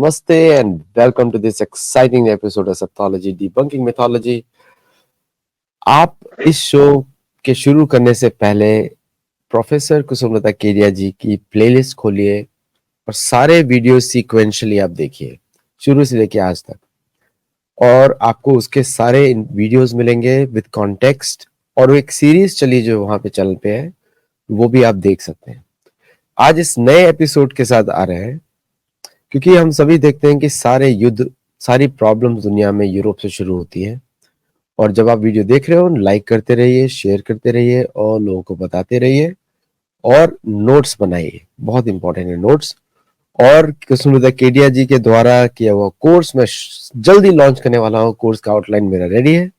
Namaste and welcome to this exciting episode of Sapthology Debunking Mythology. आप इस show के शुरू करने से पहले प्रोफेसर कुसुमलता केडिया जी की प्लेलिस्ट खोलिए और सारे वीडियो सीक्वेंशियली आप देखिए शुरू से लेके आज तक, और आपको उसके सारे वीडियोस मिलेंगे विद कॉन्टेक्स्ट, और एक सीरीज चली जो वहां पे चैनल पे है वो भी आप देख सकते हैं। आज इस नए एपिसोड के साथ आ रहे हैं क्योंकि हम सभी देखते हैं कि सारे युद्ध, सारी प्रॉब्लम्स दुनिया में यूरोप से शुरू होती हैं। और जब आप वीडियो देख रहे हो, लाइक करते रहिए, शेयर करते रहिए और लोगों को बताते रहिए और नोट्स बनाइए, बहुत इंपॉर्टेंट है नोट्स। और कुसुमलता केडिया जी के द्वारा किया हुआ कोर्स मैं जल्दी लॉन्च करने वाला हूँ। कोर्स का आउटलाइन मेरा रेडी है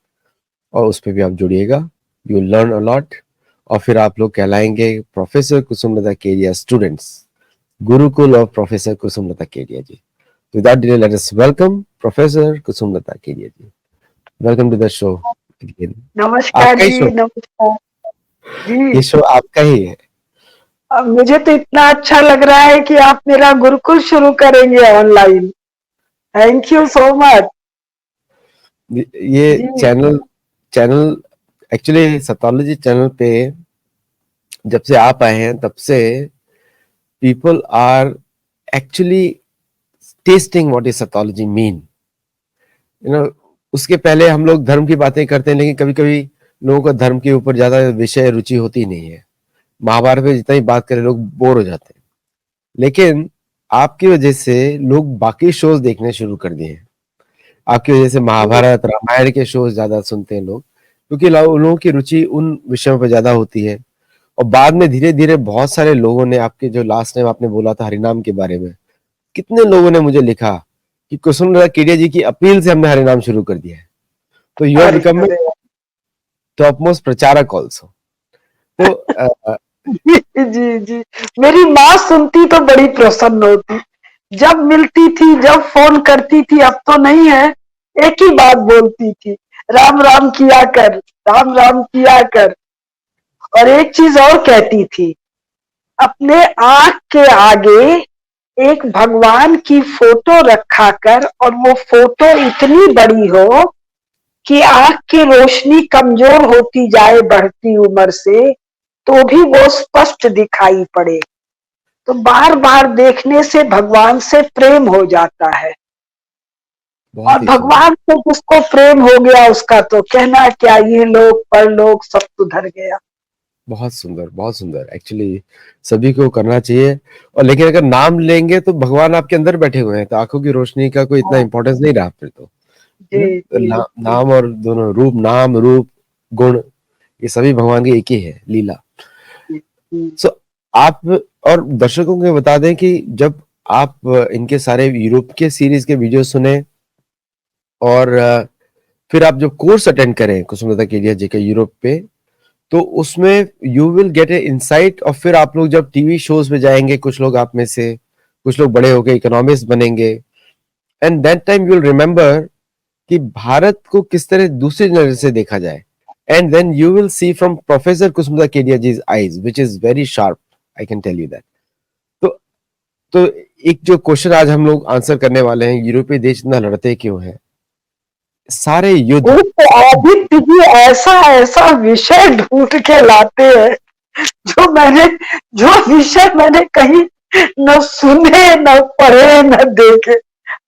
और उस पर भी आप जुड़िएगा, यू लर्न अ लॉट, और फिर आप लोग कहलाएंगे professor Kusumlata Kedia students, Gurukul of professor Kusumlata Kedia ji. Without delay, let us welcome Professor Kusumlata Kedia ji. Welcome to the show again. नमस्कार आपका ही जी, शो, नमस्कार ये जी। शो आपका ही है। अब मुझे तो इतना अच्छा लग रहा है कि आप मेरा गुरुकुल शुरू करेंगे online. Thank you so much ये जी। चैनल एक्चुअली सतोलॉजी चैनल पे जब से आप आए हैं तब से people are actually tasting what is Sathology mean. You know, उसके पहले हम लोग धर्म की बातें करते हैं, लेकिन कभी कभी लोगों को धर्म के ऊपर ज्यादा विषय रुचि होती नहीं है। महाभारत में जितना ही बात करें लोग बोर हो जाते हैं, लेकिन आपकी वजह से लोग बाकी शोज देखने शुरू कर दिए हैं। आपकी वजह से महाभारत, रामायण के शोज ज्यादा सुनते हैं लोग, क्योंकि लोगों की रुचि उन विषयों पर ज्यादा होती है। और बाद में धीरे धीरे बहुत सारे लोगों ने, आपके जो लास्ट टाइम आपने बोला था हरिनाम के बारे में, कितने लोगों ने मुझे लिखा कि कुसुमलता केडिया जी की अपील से हमने हरिनाम शुरू कर दिया है। तो यू आर अरे बिकमिंग टॉपमोस्ट प्रचारक ऑल्सो। तो जी जी, मेरी माँ सुनती तो बड़ी प्रसन्न होती, जब मिलती थी, जब फोन करती थी। अब तो नहीं है, एक ही बात बोलती थी, राम राम किया कर, राम राम किया कर। और एक चीज और कहती थी, अपने आंख के आगे एक भगवान की फोटो रखा कर, और वो फोटो इतनी बड़ी हो कि आंख की रोशनी कमजोर होती जाए बढ़ती उम्र से, तो भी वो स्पष्ट दिखाई पड़े। तो बार बार देखने से भगवान से प्रेम हो जाता है, और बहुत ही सुंदर, भगवान से जिसको प्रेम हो गया उसका तो कहना क्या, ये लोग परलोक सब सुधर गया। बहुत सुंदर, बहुत सुंदर। एक्चुअली सभी को करना चाहिए। और लेकिन अगर नाम लेंगे तो भगवान आपके अंदर बैठे हुए हैं, तो आंखों की रोशनी का कोई इतना इंपॉर्टेंस नहीं रहा फिर तो, है ना? जी तो जी जी नाम और दोनों रूप, नाम रूप गुण, ये सभी भगवान की एक ही है लीला। जी। सो आप और दर्शकों को बता दें कि जब आप इनके सारे यूरोप के सीरीज के वीडियो सुने और फिर आप जब कोर्स अटेंड करें कुसुमलता केडिया जी के यूरोप पे, तो उसमें you will get A insight. और फिर आप लोग जब टीवी शोज पे जाएंगे, कुछ लोग आप में से, कुछ लोग बड़े होकर इकोनॉमिस्ट बनेंगे, and that time you will remember कि भारत को किस तरह दूसरी नजर से देखा जाए। And then you will see from professor Kusumlata Kedia ji's eyes, which is very sharp, I can tell you that. तो तो एक जो क्वेश्चन आज हम लोग आंसर करने वाले हैं, यूरोपीय देश इतना लड़ते क्यों हैं, सारे युद्ध। आदित्य जी ऐसा ऐसा विषय ढूंढ के लाते हैं, जो विषय मैंने कहीं न सुने, न पढ़े, न देखे।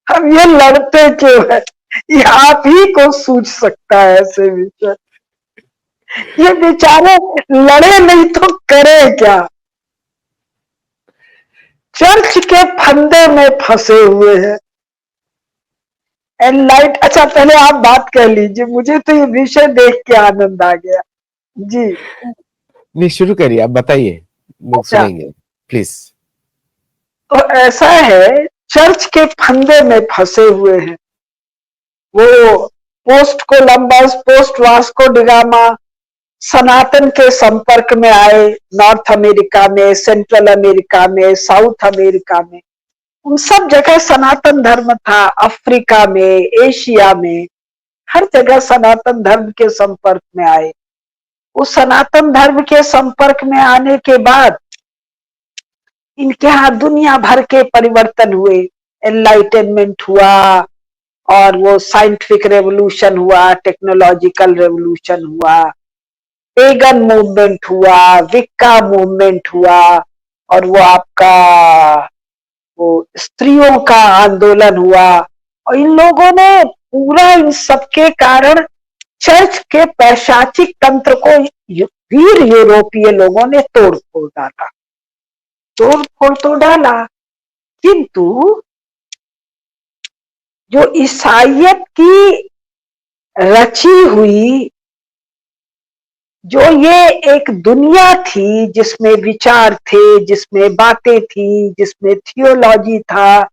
हम ये लड़ते क्यों है, ये आप ही को सूझ सकता है ऐसे विषय। ये बेचारे लड़े नहीं तो करे क्या, चर्च के फंदे में फंसे हुए हैं। एनलाइट, अच्छा पहले आप बात कर लीजिए, मुझे तो ये विषय देख के आनंद आ गया जी। नहीं, शुरू करिए, आप बताइए, लोग अच्छा, सुनेंगे प्लीज। तो ऐसा है, चर्च के फंदे में फंसे हुए हैं। वो post Columbus, post Vasco da Gama Sanatan के संपर्क में आए, नॉर्थ अमेरिका में, सेंट्रल अमेरिका में, साउथ अमेरिका में, उन सब जगह सनातन धर्म था। अफ्रीका में, एशिया में, हर जगह सनातन धर्म के संपर्क में आए। उस सनातन धर्म के संपर्क में आने के बाद इनके यहाँ दुनिया भर के परिवर्तन हुए। एनलाइटनमेंट हुआ और वो साइंटिफिक रेवोल्यूशन हुआ, टेक्नोलॉजिकल रेवोल्यूशन हुआ, पेगन मूवमेंट हुआ, विक्का मूवमेंट हुआ, और वो आपका वो स्त्रियों का आंदोलन हुआ, और इन लोगों ने पूरा इन सबके कारण चर्च के पैशाचिक तंत्र को वीर यूरोपीय लोगों ने तोड़ फोड़ डाला, तोड़ फोड़ तो डाला, किंतु जो ईसाइयत की रची हुई जो ये एक दुनिया थी जिसमें विचार थे, जिसमें बातें थी, जिसमें थियोलॉजी था,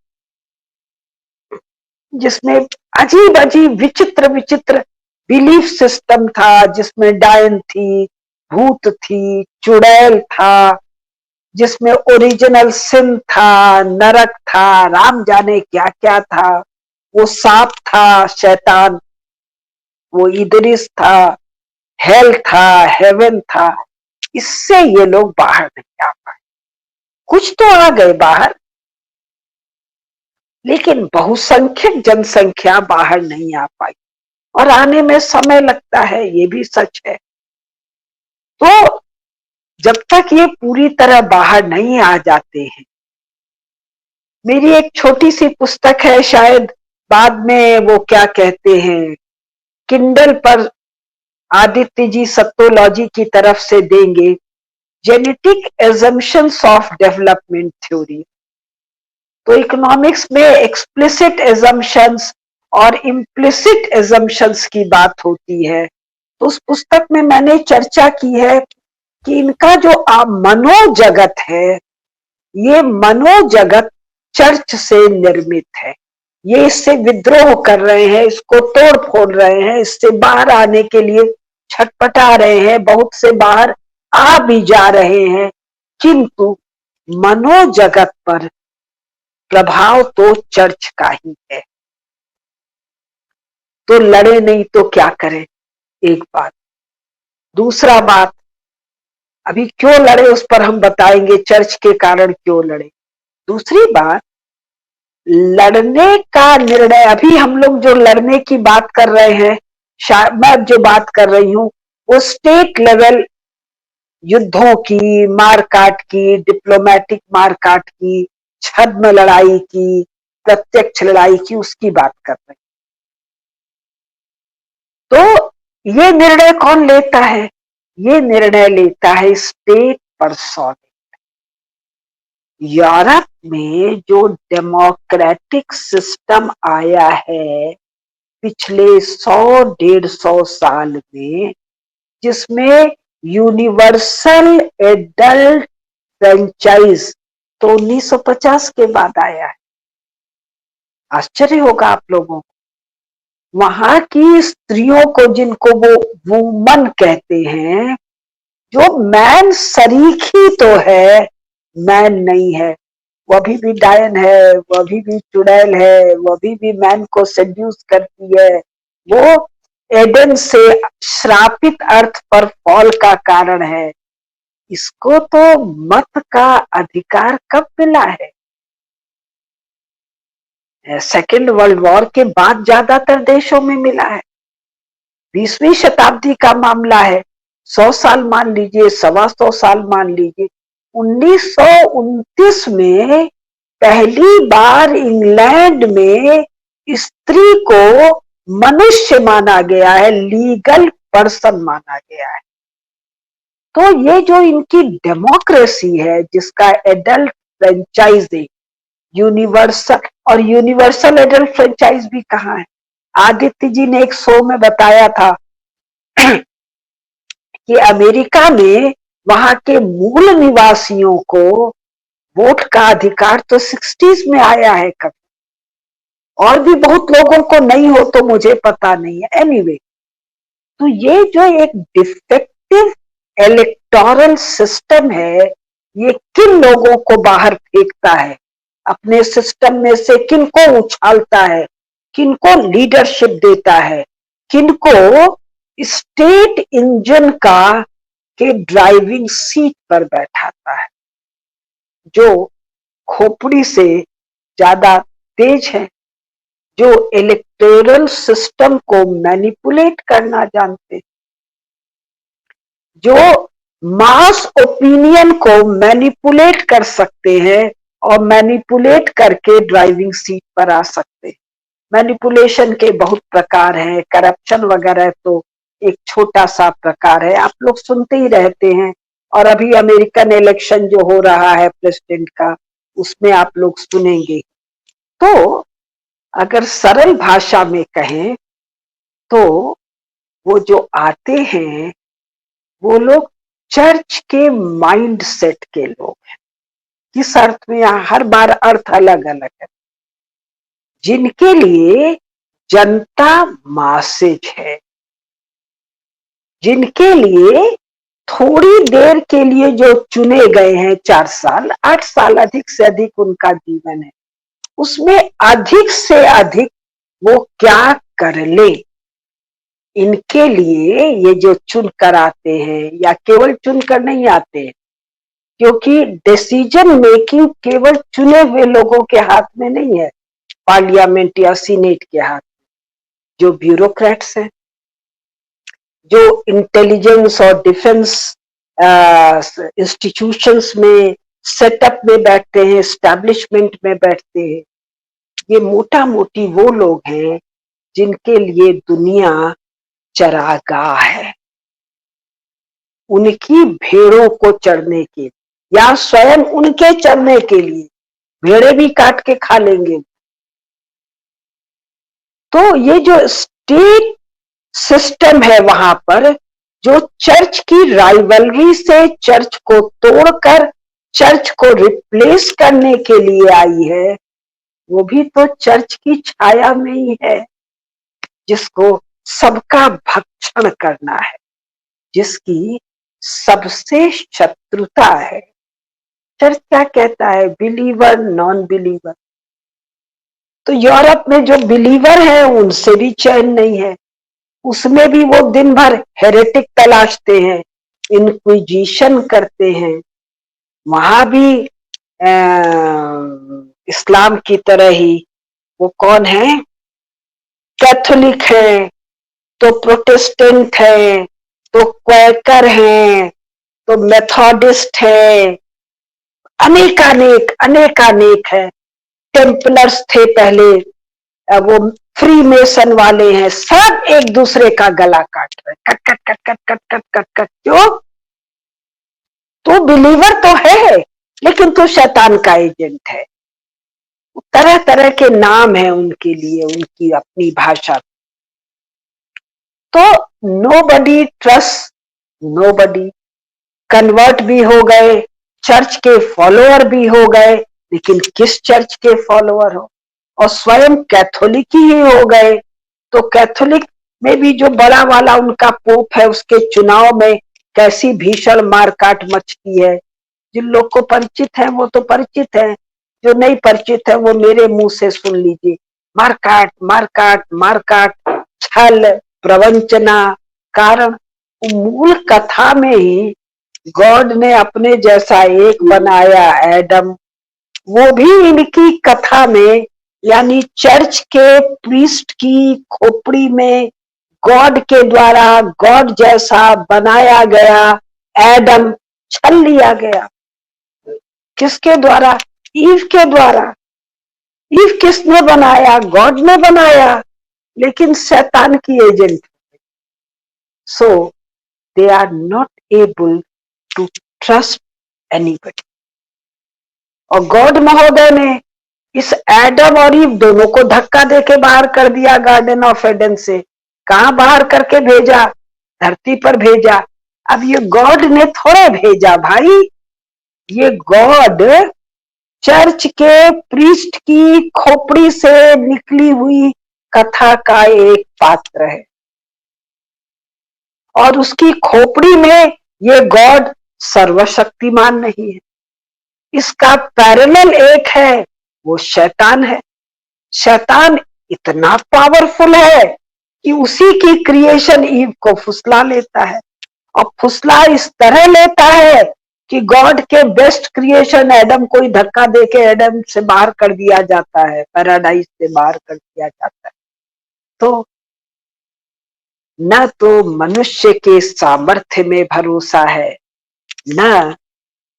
जिसमें अजीब अजीब विचित्र विचित्र बिलीफ सिस्टम था, जिसमें डायन थी, भूत थी, चुड़ैल था, जिसमें ओरिजिनल सिन था, नरक था, राम जाने क्या क्या था, वो सांप था, शैतान, वो इदरिस था, हेल था, हेवन था, इससे ये लोग बाहर नहीं आ पाए। कुछ तो आ गए बाहर, लेकिन बहुसंख्यक जनसंख्या बाहर नहीं आ पाई, और आने में समय लगता है, ये भी सच है। तो जब तक ये पूरी तरह बाहर नहीं आ जाते हैं, मेरी एक छोटी सी पुस्तक है, शायद बाद में वो क्या कहते हैं किंडल पर आदित्य जी सत्तोलॉजी की तरफ से देंगे, genetic assumptions of development theory. तो इकोनॉमिक्स में एक्सप्लिसिट एजम्पशंस और इम्प्लिसिट एजम्पशंस की बात होती है। तो उस पुस्तक में मैंने चर्चा की है कि इनका जो मनोजगत है, ये मनोजगत चर्च से निर्मित है, ये इससे विद्रोह कर रहे हैं, इसको तोड़ फोड़ रहे हैं, इससे बाहर आने के लिए छटपटा रहे हैं, बहुत से बाहर आ भी जा रहे हैं, किंतु मनोजगत पर प्रभाव तो चर्च का ही है। तो लड़े नहीं तो क्या करें, एक बात। दूसरा बात, अभी क्यों लड़े उस पर हम बताएंगे, चर्च के कारण क्यों लड़े। दूसरी बात, लड़ने का निर्णय, अभी हम लोग जो लड़ने की बात कर रहे हैं, मैं जो बात कर रही हूं वो स्टेट लेवल युद्धों की, मारकाट की, डिप्लोमेटिक मारकाट की, छद्म लड़ाई की, प्रत्यक्ष लड़ाई की, उसकी बात कर रहे हैं। तो ये निर्णय कौन लेता है, ये निर्णय लेता है स्टेट पर्सन। यूरोप में जो डेमोक्रेटिक सिस्टम आया है पिछले 100-150 साल में, जिसमें यूनिवर्सल एडल्ट फ्रेंचाइज तो 1950 के बाद आया है। आश्चर्य होगा आप लोगों को, वहां की स्त्रियों को, जिनको वो वुमन कहते हैं, जो मैन सरीख ही तो है, मैन नहीं है, वो अभी भी डायन है, वो अभी भी चुड़ैल है, वो अभी भी मैन को सेड्यूस करती है, वो एडन से श्रापित अर्थ पर फॉल का कारण है। इसको तो मत का अधिकार कब मिला है, सेकेंड वर्ल्ड वॉर के बाद ज्यादातर देशों में मिला है। 20वीं शताब्दी का मामला है, 100 साल मान लीजिए, 125 साल मान लीजिए। 1929 में पहली बार इंग्लैंड में स्त्री को मनुष्य माना गया है, लीगल पर्सन माना गया है। तो ये जो इनकी डेमोक्रेसी है, जिसका एडल्ट फ्रेंचाइजिंग यूनिवर्सल, और यूनिवर्सल एडल्ट फ्रेंचाइज भी कहाँ है। आदित्य जी ने एक शो में बताया था कि अमेरिका में वहां के मूल निवासियों को वोट का अधिकार तो 60s में आया है कभी, और भी बहुत लोगों को नहीं हो तो मुझे पता नहीं है। एनीवे, तो ये जो एक डिफेक्टिव इलेक्टोरल सिस्टम है, ये किन लोगों को बाहर फेंकता है अपने सिस्टम में से, किनको उछालता है, किनको लीडरशिप देता है, किनको स्टेट इंजन का के ड्राइविंग सीट पर बैठाता है, जो खोपड़ी से ज्यादा तेज हैं, जो इलेक्टोरल सिस्टम को मैनिपुलेट करना जानते हैं, जो मास ओपिनियन को मैनिपुलेट कर सकते हैं और मैनिपुलेट करके ड्राइविंग सीट पर आ सकते हैं। मैनिपुलेशन के बहुत प्रकार हैं, करप्शन वगैरह तो एक छोटा सा प्रकार है, आप लोग सुनते ही रहते हैं। और अभी अमेरिकन इलेक्शन जो हो रहा है प्रेसिडेंट का, उसमें आप लोग सुनेंगे। तो अगर सरल भाषा में कहें तो वो जो आते हैं वो लोग चर्च के माइंड सेट के लोग हैं। किस अर्थ में? यहाँ हर बार अर्थ अलग अलग है। जिनके लिए जनता मैसेज है, जिनके लिए थोड़ी देर के लिए जो चुने गए हैं, 4 साल 8 साल अधिक से अधिक उनका जीवन है, उसमें अधिक से अधिक वो क्या कर ले, इनके लिए ये जो चुन कर आते हैं, या केवल चुन कर नहीं आते हैं, क्योंकि डिसीजन मेकिंग केवल चुने हुए लोगों के हाथ में नहीं है, पार्लियामेंट या सीनेट के हाथ में। जो ब्यूरोक्रेट्स हैं, जो इंटेलिजेंस और डिफेंस इंस्टीट्यूशंस में सेटअप में बैठते हैं, एस्टैब्लिशमेंट में बैठते हैं, ये मोटा मोटी वो लोग हैं जिनके लिए दुनिया चरागाह है, उनकी भेड़ों को चरने के, या स्वयं उनके चरने के लिए भेड़े भी काट के खा लेंगे। तो ये जो स्टेट सिस्टम है वहां पर, जो चर्च की राइवलरी से चर्च को तोड़कर चर्च को रिप्लेस करने के लिए आई है, वो भी तो चर्च की छाया में ही है, जिसको सबका भक्षण करना है, जिसकी सबसे शत्रुता है। चर्च क्या कहता है? Believer non believer. तो यूरोप में जो बिलीवर है उनसे भी चैन नहीं है, उसमें भी वो दिन भर हेरेटिक तलाशते हैं, इंक्विजिशन करते हैं। वहां भी इस्लाम की तरह ही वो कौन है? कैथोलिक है, तो प्रोटेस्टेंट है, तो क्वैकर है, तो मेथोडिस्ट है, अनेकानेक अनेकानेक है। टेम्पलर्स थे पहले, वो फ्री मेसन वाले हैं, सब एक दूसरे का गला काट रहे, cut cut cut cut cut cut cut cut. क्यों? तो बिलीवर तो है, लेकिन तो शैतान का एजेंट है। तरह तरह के नाम है उनके लिए, उनकी अपनी भाषा। तो नोबडी ट्रस्ट नोबडी। कन्वर्ट भी हो गए, चर्च के फॉलोअर भी हो गए, लेकिन किस चर्च के फॉलोअर हो? और स्वयं कैथोलिक ही हो गए, तो कैथोलिक में भी जो बड़ा वाला उनका पोप है, उसके चुनाव में कैसी भीषण मारकाट मचती है। जिन लोग को परिचित है वो तो परिचित है, जो नहीं परिचित है वो मेरे मुंह से सुन लीजिए। मारकाट मारकाट मारकाट, छल प्रवंचना। कारण मूल कथा में ही गॉड ने अपने जैसा एक बनाया एडम, वो भी इनकी कथा में, यानी चर्च के प्रीस्ट की खोपड़ी में गॉड के द्वारा गॉड जैसा बनाया गया एडम छल लिया गया। किसके द्वारा? ईव के द्वारा। ईव किसने बनाया? गॉड ने बनाया, लेकिन शैतान की agent. So they are not able to trust anybody. और गॉड महोदय ने इस एडम और ईव दोनों को धक्का देके बाहर कर दिया गार्डन ऑफ एडन से। कहां बाहर करके भेजा? धरती पर भेजा। अब ये गॉड ने थोड़े भेजा भाई, ये गॉड चर्च के प्रीस्ट की खोपड़ी से निकली हुई कथा का एक पात्र है, और उसकी खोपड़ी में ये गॉड सर्वशक्तिमान नहीं है। इसका पैरेलल एक है, वो शैतान है। शैतान इतना पावरफुल है कि उसी की क्रिएशन ईव को फुसला लेता है, और फुसला इस तरह लेता है कि गॉड के बेस्ट क्रिएशन एडम को ही धक्का देके एडम से बाहर कर दिया जाता है, पैराडाइज से बाहर कर दिया जाता है। तो न तो मनुष्य के सामर्थ्य में भरोसा है, न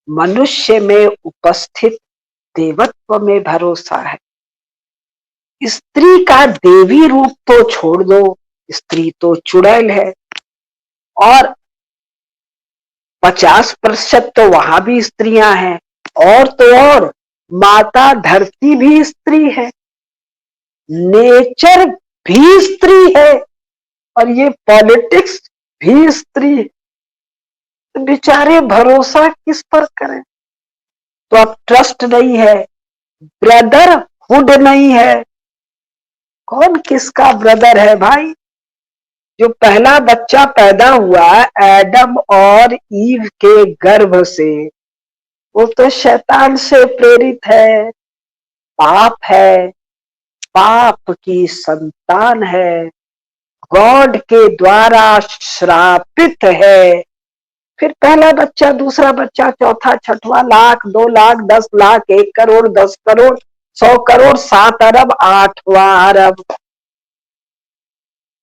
मनुष्य में उपस्थित देवत्व में भरोसा है। स्त्री का देवी रूप तो छोड़ दो, स्त्री तो चुड़ैल है, और 50% तो वहां भी स्त्रियां हैं, और तो और माता धरती भी स्त्री है, नेचर भी स्त्री है, और ये पॉलिटिक्स भी स्त्री है। तो बेचारे भरोसा किस पर करें? तो अब ट्रस्ट नहीं है, ब्रदरहुड नहीं है। कौन किसका ब्रदर है भाई? जो पहला बच्चा पैदा हुआ एडम और ईव के गर्भ से, वो तो शैतान से प्रेरित है, पाप है, पाप की संतान है, गॉड के द्वारा श्रापित है। फिर पहला बच्चा, दूसरा बच्चा, चौथा, छठवां, लाख, 2 लाख, 10 लाख, 1 करोड़, 10 करोड़, 100 करोड़, 7 अरब, 8वां अरब।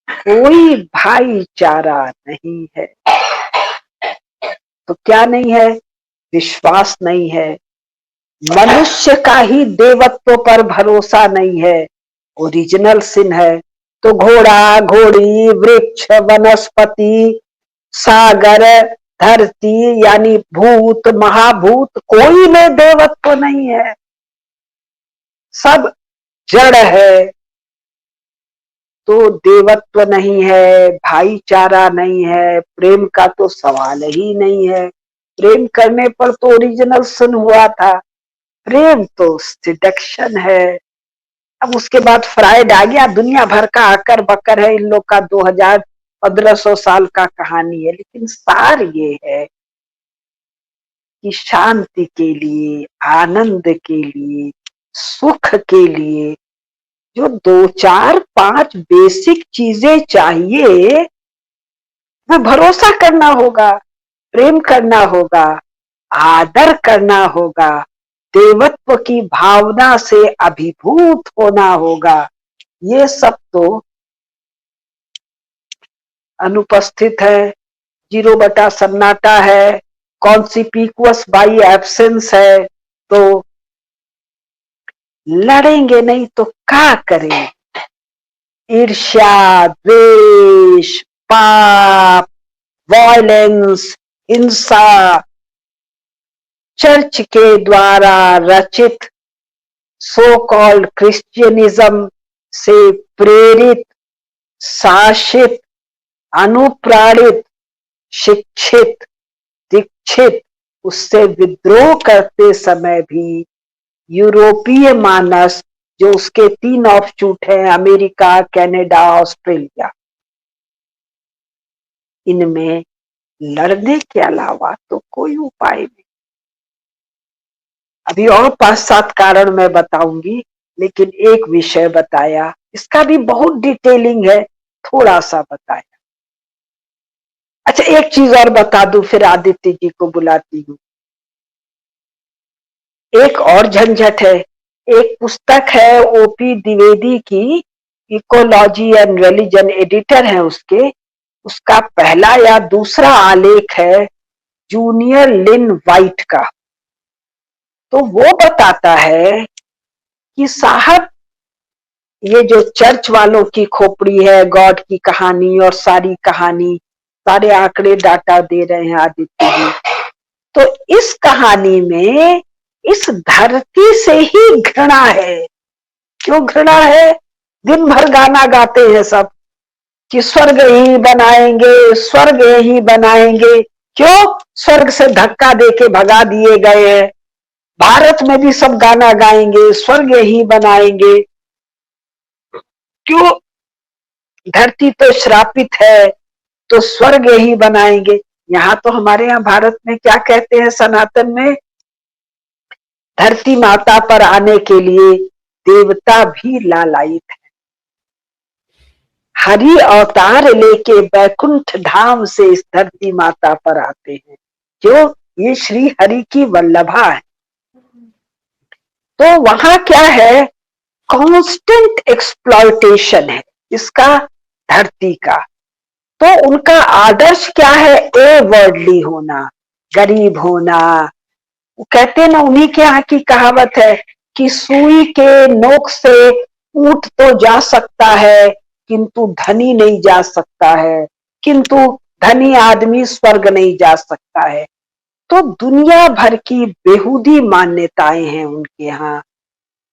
कोई भाईचारा नहीं है। तो क्या नहीं है? विश्वास नहीं है, मनुष्य का ही देवत्व पर भरोसा नहीं है, ओरिजिनल सिन है। तो घोड़ा, घोड़ी, वृक्ष, वनस्पति, सागर, धरती, यानी भूत, महाभूत, कोई में देवत्व नहीं है, सब जड़ है। तो देवत्व नहीं है, भाईचारा नहीं है, प्रेम का तो सवाल ही नहीं है। प्रेम करने पर तो ओरिजिनल सिन हुआ था, प्रेम तो सिडक्शन है। अब उसके बाद फ्राइड आ गया, दुनिया भर का आकर बकर है, इन लोग का 2000-1500 साल का कहानी है। लेकिन सार ये है कि शांति के लिए, आनंद के लिए, सुख के लिए जो 2-4-5 बेसिक चीजें चाहिए, वो भरोसा करना होगा, प्रेम करना होगा, आदर करना होगा, देवत्व की भावना से अभिभूत होना होगा। ये सब तो अनुपस्थित है। 0 बटा सन्नाटा है, कॉन्सिपिकुअस बाई एब्सेंस है। तो लड़ेंगे नहीं तो क्या करें? ईर्ष्या, द्वेष, पाप, वायलेंस, हिंसा, चर्च के द्वारा रचित सो कॉल्ड क्रिश्चियनिज्म से प्रेरित, शासित, अनुप्राणित, शिक्षित, दीक्षित, उससे विद्रोह करते समय भी यूरोपीय मानस, जो उसके 3 ऑफशूट हैं, अमेरिका, कनाडा, ऑस्ट्रेलिया, इनमें लड़ने के अलावा तो कोई उपाय नहीं। अभी और 5-7 कारण मैं बताऊंगी, लेकिन एक विषय बताया, इसका भी बहुत डिटेलिंग है, थोड़ा सा बताया। अच्छा, एक चीज और बता दूं, फिर आदित्य जी को बुलाती हूँ। एक और झंझट है, एक पुस्तक है ओपी द्विवेदी की, इकोलॉजी एंड रिलीजन, एडिटर है उसके, उसका पहला या दूसरा आलेख है जूनियर लिन वाइट का। तो वो बताता है कि साहब, ये जो चर्च वालों की खोपड़ी है, गॉड की कहानी और सारी कहानी, सारे आंकड़े डाटा दे रहे हैं आदित्य जी, तो इस कहानी में इस धरती से ही घृणा है। क्यों घृणा है? दिन भर गाना गाते हैं सब कि स्वर्ग ही बनाएंगे, स्वर्ग ही बनाएंगे। क्यों? स्वर्ग से धक्का देके भगा दिए गए हैं। भारत में भी सब गाना गाएंगे, स्वर्ग ही बनाएंगे। क्यों? धरती तो श्रापित है, तो स्वर्ग ही बनाएंगे। यहाँ तो हमारे यहाँ भारत में क्या कहते हैं, सनातन में, धरती माता पर आने के लिए देवता भी लालायित है। हरि अवतार लेके बैकुंठ धाम से इस धरती माता पर आते हैं। क्यों? ये श्री हरि की वल्लभा है। तो वहां क्या है, कांस्टेंट एक्सप्लॉयटेशन है इसका, धरती का। तो उनका आदर्श क्या है, ए वर्डली होना, गरीब होना। वो कहते हैं ना, उन्हीं के यहाँ की कहावत है कि सुई के नोक से ऊंट तो जा सकता है किंतु धनी नहीं जा सकता है, किंतु धनी आदमी स्वर्ग नहीं जा सकता है। तो दुनिया भर की बेहूदी मान्यताएं हैं उनके यहाँ,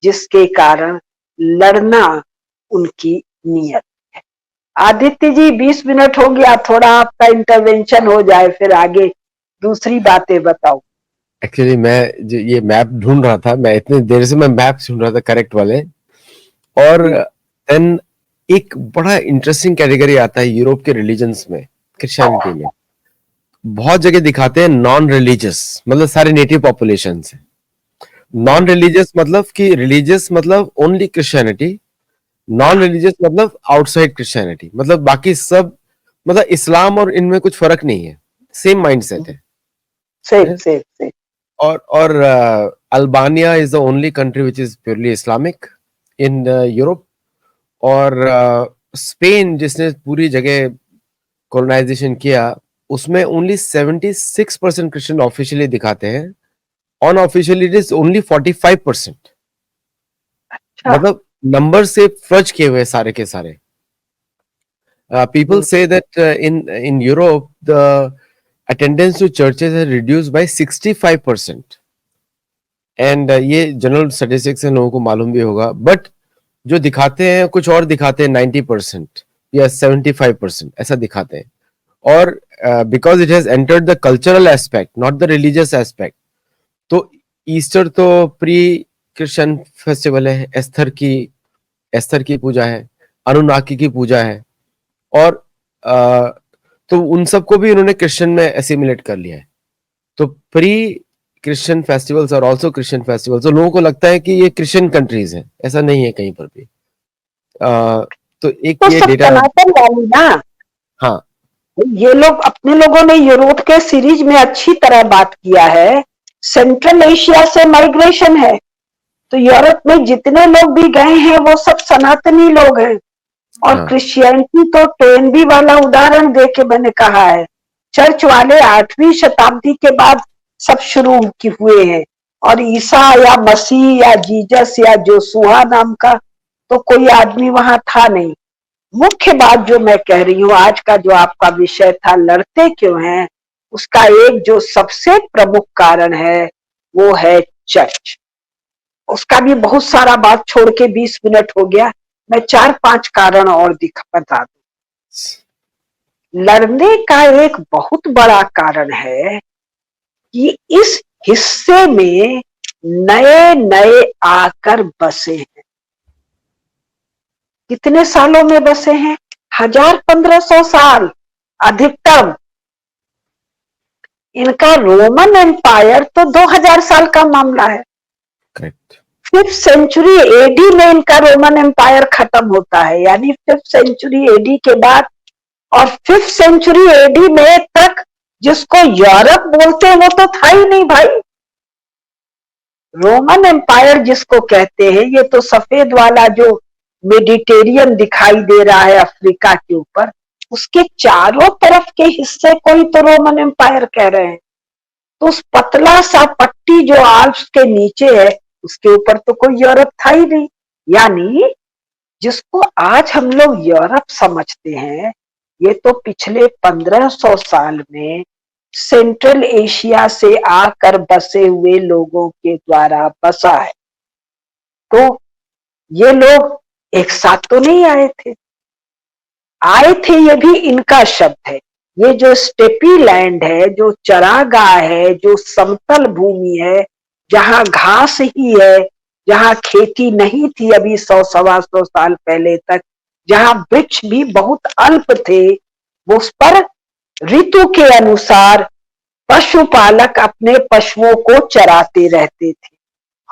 जिसके कारण लड़ना उनकी नियत। आदित्य जी 20 मिनट हो गया, थोड़ा आपका इंटरवेंशन हो जाए, फिर आगे दूसरी बातें बताओ। एक्चुअली मैं ये मैप ढूंढ रहा था, मैं इतनी देर से मैं मैप ढूंढ रहा था करेक्ट वाले, और देन एक बड़ा इंटरेस्टिंग कैटेगरी आता है यूरोप के रिलीजन्स में, क्रिश्चियनिटी में बहुत जगह दिखाते हैं नॉन रिलीजियस, मतलब सारे नेटिव पॉपुलेशन से। नॉन रिलीजियस मतलब कि रिलीजियस मतलब ओनली क्रिश्चियनिटी, नॉन रिलीजियस मतलब आउटसाइड क्रिश्चियनिटी, मतलब बाकी सब, मतलब इस्लाम और इनमें कुछ फर्क नहीं है, सेम माइंडसेट है। सेम। और Albania is the only country which is purely Islamic in Europe. और स्पेन जिसने पूरी जगह कॉलोनाइजेशन किया, उसमें ओनली 76% क्रिश्चियन ऑफिशियली दिखाते हैं, अनऑफिशियली इट इज ओनली 45%। मतलब नंबर से फर्ज किए हुए सारे के सारे। People say that in Europe the attendance to churches has reduced by 65%, and ये जनरल स्टैटिस्टिक्स से लोगों को मालूम भी होगा, बट जो दिखाते हैं कुछ और दिखाते हैं, 90% या 75% ऐसा दिखाते हैं। और because it has entered the cultural aspect not the religious aspect, तो ईस्टर तो प्री क्रिश्चियन फेस्टिवल है, एस्थर की पूजा है, अनुनाकी की पूजा है, और तो उन सबको भी उन्होंने क्रिश्चियन में एसिमिलेट कर लिया है। तो प्री क्रिश्चियन फेस्टिवल्स और आल्सो क्रिश्चियन फेस्टिवल्स, तो लोगों को लगता है कि ये क्रिश्चियन कंट्रीज हैं, ऐसा नहीं है कहीं पर भी। तो एक तो ये सब डेटा, सनातन वाली ना। हाँ, ये लोग, अपने लोगों ने यूरोप के सीरीज में अच्छी तरह बात किया है, सेंट्रल एशिया से माइग्रेशन है, तो यूरोप में जितने लोग भी गए हैं वो सब सनातनी लोग हैं। और हाँ, क्रिश्चियनिटी तो टोनबी वाला उदाहरण दे के मैंने कहा है, चर्च वाले 8वीं शताब्दी के बाद सब शुरू हुए हैं, और ईसा या मसीह या जीसस या जोसुआ नाम का तो कोई आदमी वहां था नहीं। मुख्य बात जो मैं कह रही हूँ, आज का जो आपका विषय था लड़ते क्यों हैं, उसका एक जो सबसे प्रमुख कारण है वो है चर्च। उसका भी बहुत सारा बात छोड़ के 20 मिनट हो गया, मैं 4-5 कारण और बता दूं। लड़ने का एक बहुत बड़ा कारण है कि इस हिस्से में नए नए आकर बसे हैं। कितने सालों में बसे हैं, 1000-1500 साल अधिकतम। इनका रोमन एम्पायर तो 2000 साल का मामला है। करेक्ट। 5th सेंचुरी एडी में इनका रोमन एम्पायर खत्म होता है, यानी 5th सेंचुरी एडी के बाद, और 5th सेंचुरी एडी में तक जिसको यूरोप बोलते हैं वो तो था ही नहीं भाई। रोमन एम्पायर जिसको कहते हैं, ये तो सफेद वाला जो मेडिटेरियन दिखाई दे रहा है अफ्रीका के ऊपर, उसके चारों तरफ के हिस्से को ही तो रोमन एम्पायर कह रहे हैं। तो उस पतला सा पट्टी जो आल्प्स के नीचे है, उसके ऊपर तो कोई यूरोप था ही नहीं। यानी जिसको आज हम लोग यूरोप समझते हैं, ये तो पिछले 1500 साल में सेंट्रल एशिया से आकर बसे हुए लोगों के द्वारा बसा है। तो ये लोग एक साथ तो नहीं आए थे, ये भी इनका शब्द है। ये जो स्टेपी लैंड है, जो चरागाह है, जो समतल भूमि है, जहां घास ही है, जहां खेती नहीं थी अभी 100-125 साल पहले तक, जहां वृक्ष भी बहुत अल्प थे, उस पर ऋतु के अनुसार पशुपालक अपने पशुओं को चराते रहते थे।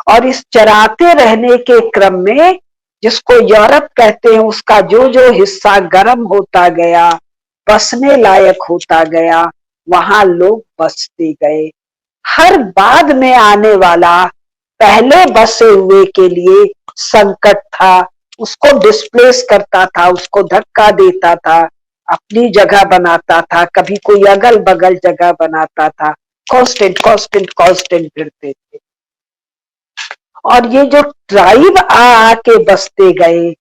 और इस चराते रहने के क्रम में, जिसको यूरोप कहते हैं, उसका जो जो हिस्सा गर्म होता गया, बसने लायक होता गया, वहां लोग बसते गए। हर बाद में आने वाला पहले बसे हुए के लिए संकट था, उसको डिस्प्लेस करता था, उसको धक्का देता था, अपनी जगह बनाता था, कभी कोई अगल बगल जगह बनाता था, कांस्टेंट कांस्टेंट कांस्टेंट फिरते थे। और ये जो ट्राइब आके बसते गए,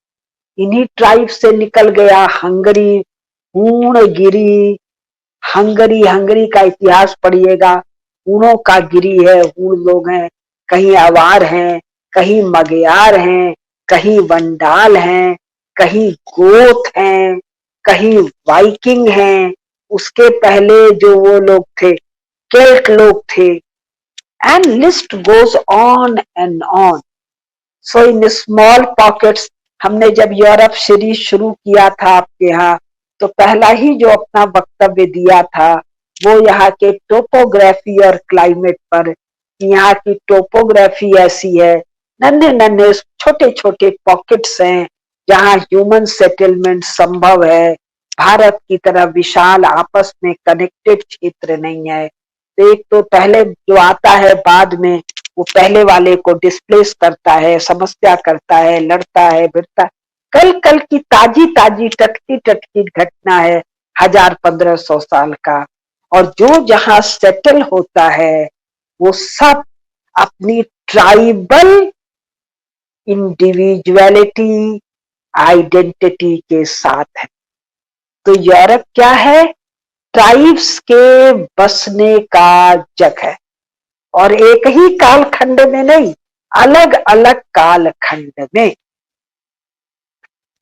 इन्हीं ट्राइब से निकल गया हंगरी, हूणगिरी, हंगरी, हंगरी का इतिहास पढ़िएगा, हूणों का गिरी है, हूण लोग हैं, कहीं अवार हैं, कहीं मगयार हैं, कहीं वंडाल हैं, कहीं गोथ हैं, कहीं वाइकिंग हैं, उसके पहले जो वो लोग थे केल्ट लोग थे, and list goes on and on. So in small pockets, हमने जब यूरोप सीरीज शुरू किया था आपके यहाँ, तो पहला ही जो अपना वक्तव्य दिया था वो यहाँ के टोपोग्राफी और क्लाइमेट पर, यहाँ की टोपोग्राफी ऐसी है, नन्हे नन्हे छोटे छोटे पॉकेट्स हैं जहाँ ह्यूमन सेटलमेंट संभव है, भारत की तरह विशाल आपस में कनेक्टेड क्षेत्र नहीं है। तो एक तो पहले जो आता है बाद में, वो पहले वाले को डिस्प्लेस करता है, समस्या करता है, लड़ता है, भिड़ता है। कल कल की ताजी ताजी टटकी टटकी घटना है 1000-1500 साल का। और जो जहां सेटल होता है वो सब अपनी ट्राइबल इंडिविजुअलिटी आइडेंटिटी के साथ है। तो यूरोप क्या है? ट्राइब्स के बसने का जगह, और एक ही कालखंड में नहीं, अलग अलग कालखंड में।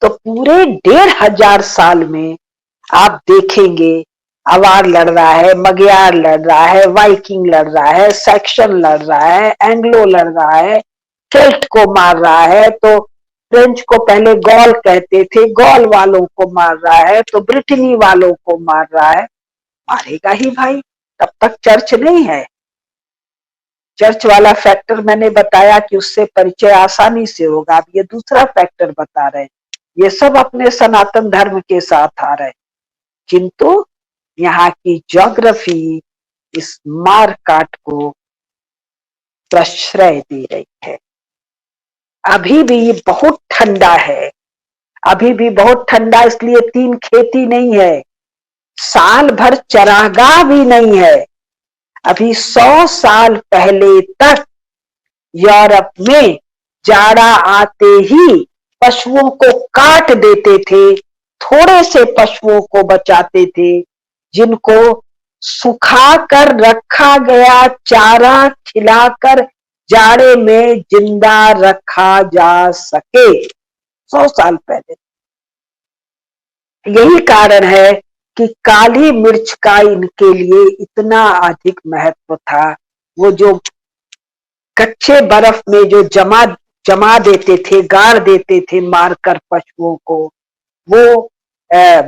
तो पूरे 1500 साल में आप देखेंगे अवार लड़ रहा है, मगयार लड़ रहा है, वाइकिंग लड़ रहा है, सेक्शन लड़ रहा है, एंग्लो लड़ रहा है, केल्ट को मार रहा है, तो फ्रेंच को पहले गॉल कहते थे, गॉल वालों को मार रहा है, तो ब्रिटेनी वालों को मार रहा है। मारेगा ही भाई, तब तक चर्च नहीं है। चर्च वाला फैक्टर मैंने बताया कि उससे परिचय आसानी से होगा। अब ये दूसरा फैक्टर बता रहे हैं, ये सब अपने सनातन धर्म के साथ आ रहे हैं, किंतु यहाँ की ज्योग्राफी इस मारकाट को प्रश्रय दे रही है। अभी भी बहुत ठंडा है, अभी भी बहुत ठंडा, इसलिए 3 खेती नहीं है, साल भर चरागाह भी नहीं है। अभी 100 साल पहले तक यूरोप में जाड़ा आते ही पशुओं को काट देते थे, थोड़े से पशुओं को बचाते थे जिनको सुखा कर रखा गया, चारा खिलाकर जाड़े में जिंदा रखा जा सके। 100 साल पहले। यही कारण है कि काली मिर्च का इनके लिए इतना अधिक महत्व था। वो जो कच्चे बर्फ में जो जमा देते थे, गाड़ देते थे मारकर पशुओं को, वो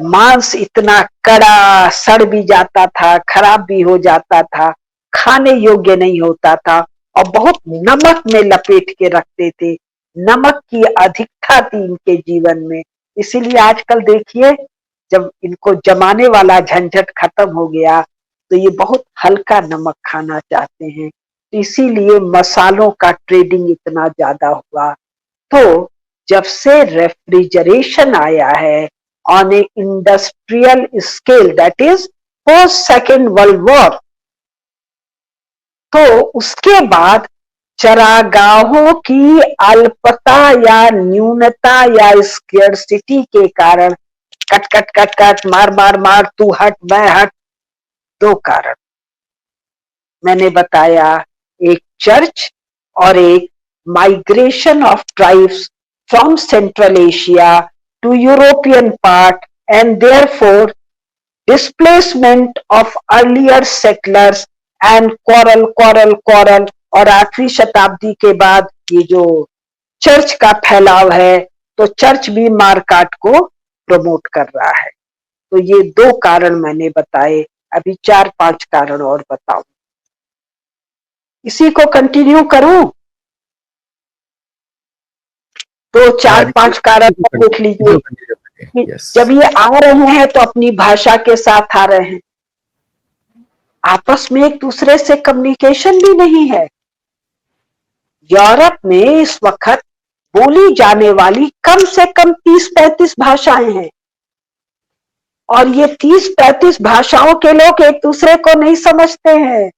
मांस इतना कड़ा, सड़ भी जाता था, खराब भी हो जाता था, खाने योग्य नहीं होता था, और बहुत नमक में लपेट के रखते थे। नमक की अधिकता थी इनके जीवन में। इसीलिए आजकल देखिए, जब इनको जमाने वाला झंझट खत्म हो गया तो ये बहुत हल्का नमक खाना चाहते हैं, इसीलिए मसालों का ट्रेडिंग इतना ज्यादा हुआ। तो जब से रेफ्रिजरेशन आया है on A industrial scale, that is post second world war, तो उसके बाद चरागाहों की अल्पता या न्यूनता या स्केर्सिटी के कारण कट कट कट कट, मार मार मार, तू हट मैं हट, 2 कारण मैंने बताया, एक चर्च और एक migration of tribes from central Asia to European part, and therefore displacement of earlier settlers and quarrel quarrel quarrel. और 8वीं शताब्दी के बाद ये जो चर्च का फैलाव है, तो चर्च भी मारकाट को प्रमोट कर रहा है। तो ये 2 कारण मैंने बताए, अभी 4-5 कारण और बताऊं। इसी को कंटिन्यू करूं तो 4-5 कारण देख लीजिए। जब ये आ रहे हैं तो अपनी भाषा के साथ आ रहे हैं, आपस में एक दूसरे से कम्युनिकेशन भी नहीं है। यूरोप में इस वक्त बोली जाने वाली कम से कम 30-35 भाषाएं हैं, और ये 30-35 भाषाओं के लोग एक दूसरे को नहीं समझते हैं।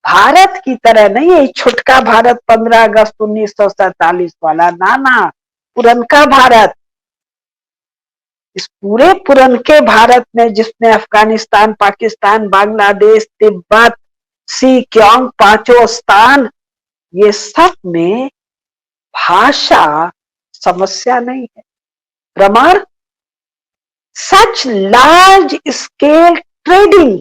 भारत की तरह नहीं है छुटका भारत 15 अगस्त 1947 वाला, ना, पुरनका भारत। इस पूरे पुरनके भारत में, जिसमें अफगानिस्तान, पाकिस्तान, बांग्लादेश, तिब्बत, सिक्योंग, पांचों स्थान, ये सब में भाषा समस्या नहीं है। प्रमाण, सच लार्ज स्केल ट्रेडिंग।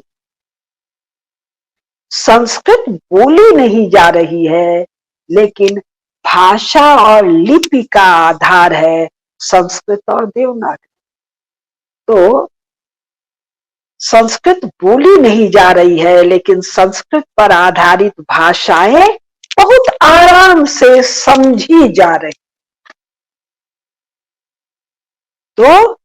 संस्कृत बोली नहीं जा रही है, लेकिन भाषा और लिपि का आधार है संस्कृत और देवनागरी। तो संस्कृत बोली नहीं जा रही है, लेकिन संस्कृत पर आधारित भाषाएं बहुत आराम से समझी जा रही। तो